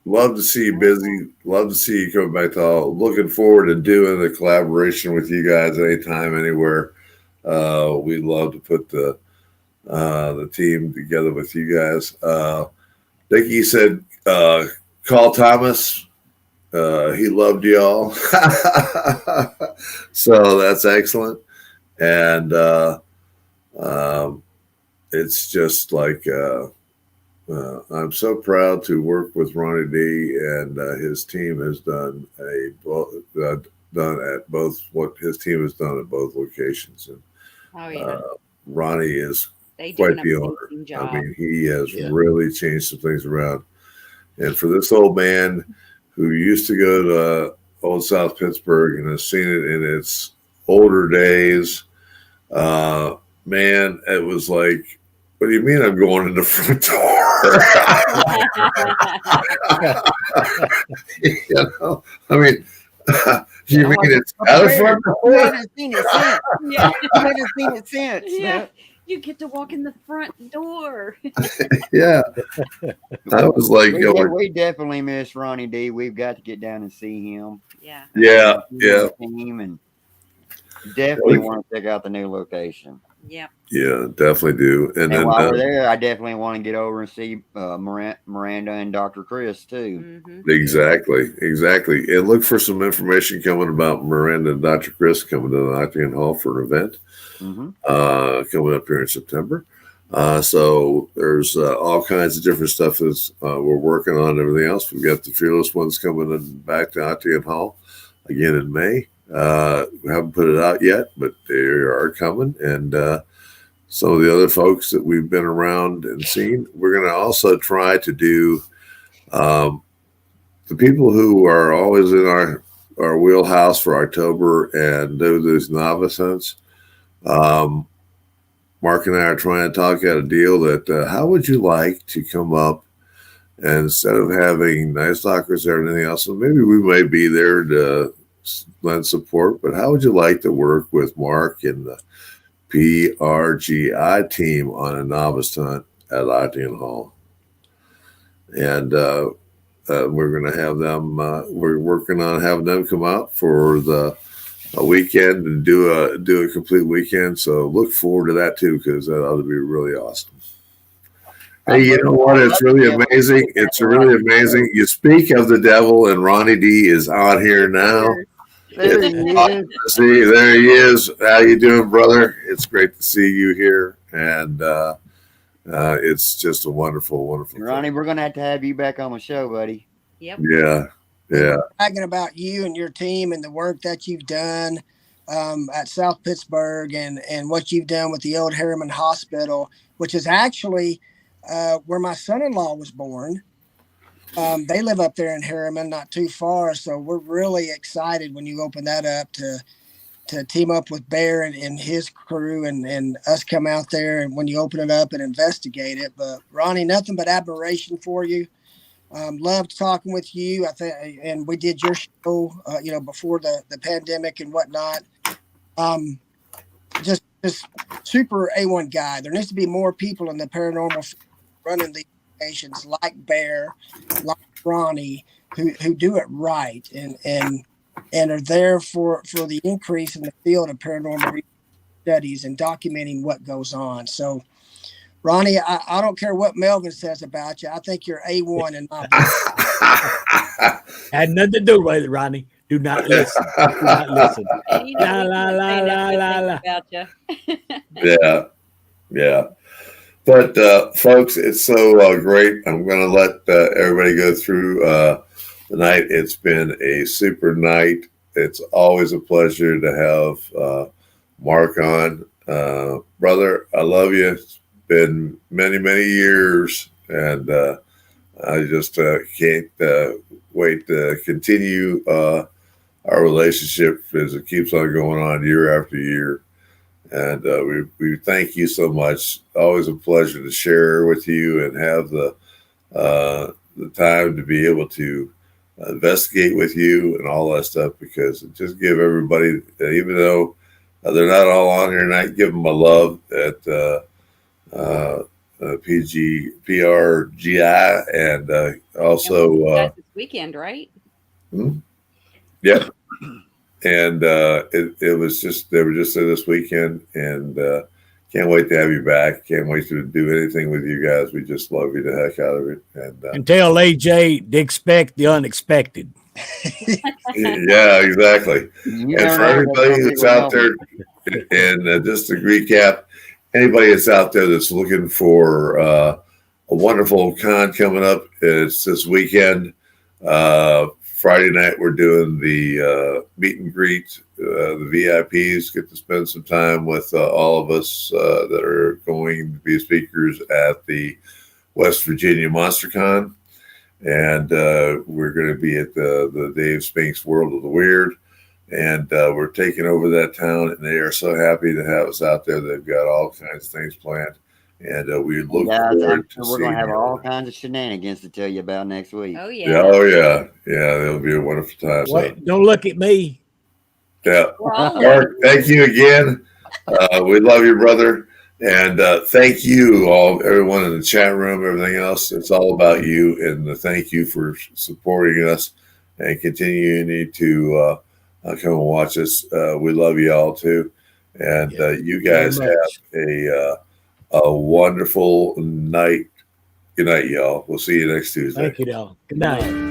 Love to see you busy. Love to see you come back to all. Looking forward to doing the collaboration with you guys anytime, anywhere. We'd love to put the team together with you guys. Dickie said, call Thomas. He loved y'all. So that's excellent. And it's just like I'm so proud to work with Ronnie D, and his team has done what his team has done at both locations. And Ronnie is quite the owner. Job. I mean, he has really changed some things around. And for this old man who used to go to old South Pittsburgh and has seen it in its older days, man, it was like, what do you mean I'm going in the front door? I mean, you mean it's out of front door? You haven't seen it since. You haven't seen it since. Yeah. You get to walk in the front door. Yeah. I was like, we definitely miss Ronnie D. We've got to get down and see him. Yeah. Yeah. And definitely want to check out the new location. Yeah. Yeah, definitely do. And then while we're there, I definitely want to get over and see Miranda and Dr. Chris too. Mm-hmm. Exactly. And look for some information coming about Miranda and Dr. Chris coming to the Octagon Hall for an event coming up here in September. So there's all kinds of different stuff that's we're working on and everything else. We've got the Fearless ones coming back to Octagon Hall again in May. We haven't put it out yet, but they are coming. And some of the other folks that we've been around and seen, we're going to also try to do the people who are always in our wheelhouse for October and do those novice hunts. Mark and I are trying to talk out a deal that how would you like to come up, and instead of having Night Stalkers or anything else, and maybe we may be there to lend support, but how would you like to work with Mark and the PRGI team on a novice hunt at Octagon Hall? And we're going to have them, we're working on having them come out for a weekend and do a complete weekend. So look forward to that too, because that ought to be really awesome. Hey, you know what? It's really amazing. It's really amazing. You speak of the devil, and Ronnie D is on here now. There he is. How you doing, brother? It's great to see you here, and it's just a wonderful, wonderful Ronnie, thing. we're going to have you back on the show, buddy. Yep. Yeah. Talking about you and your team and the work that you've done at South Pittsburgh and what you've done with the old Harriman Hospital, which is actually where my son-in-law was born. They live up there in Harriman, not too far. So we're really excited when you open that up to team up with Bear and his crew and us come out there and when you open it up and investigate it. But Ronnie, nothing but admiration for you. Loved talking with you. I think, and we did your show, before the pandemic and whatnot. Just super A1 guy. There needs to be more people in the paranormal running these stations like Bear, like Ronnie, who do it right and are there for the increase in the field of paranormal studies and documenting what goes on. So, Ronnie, I don't care what Melvin says about you. I think you're A1 in my book. Had nothing to do with it, Ronnie. Do not listen. Do not listen. La, la, la, la, la, la. About you. Yeah. But folks, it's so great. I'm going to let everybody go through the night. It's been a super night. It's always a pleasure to have Mark on. Brother, I love you. It's been many, many years, and I just can't wait to continue our relationship as it keeps on going on year after year. And we thank you so much. Always a pleasure to share with you and have the time to be able to investigate with you and all that stuff, because it just give everybody, even though they're not all on here tonight, give them a love at PRGI and also this weekend, right? Yeah. And it was just, they were just there this weekend, and can't wait to have you back. Can't wait to do anything with you guys. We just love you the heck out of it. And tell AJ to expect the unexpected. Yeah, exactly. And for everybody that's out there, and just to recap, anybody that's out there that's looking for a wonderful con coming up, it's this weekend. Friday night, we're doing the meet and greet. The VIPs get to spend some time with all of us that are going to be speakers at the West Virginia Monster Con. And we're going to be at the Dave Spinks World of the Weird. And we're taking over that town, and they are so happy to have us out there. They've got all kinds of things planned. And we look forward to we're going to have all kinds of shenanigans to tell you about next week. Oh, yeah. Oh, yeah. Yeah, it'll be a wonderful time. So. Don't look at me. Yeah. Mark, thank you again. We love you, brother. And thank you, everyone in the chat room, everything else. It's all about you. And thank you for supporting us and continuing to come and watch us. We love you all, too. And you guys have a wonderful night. Good night, y'all. We'll see you next Tuesday. Thank you, y'all. Good night.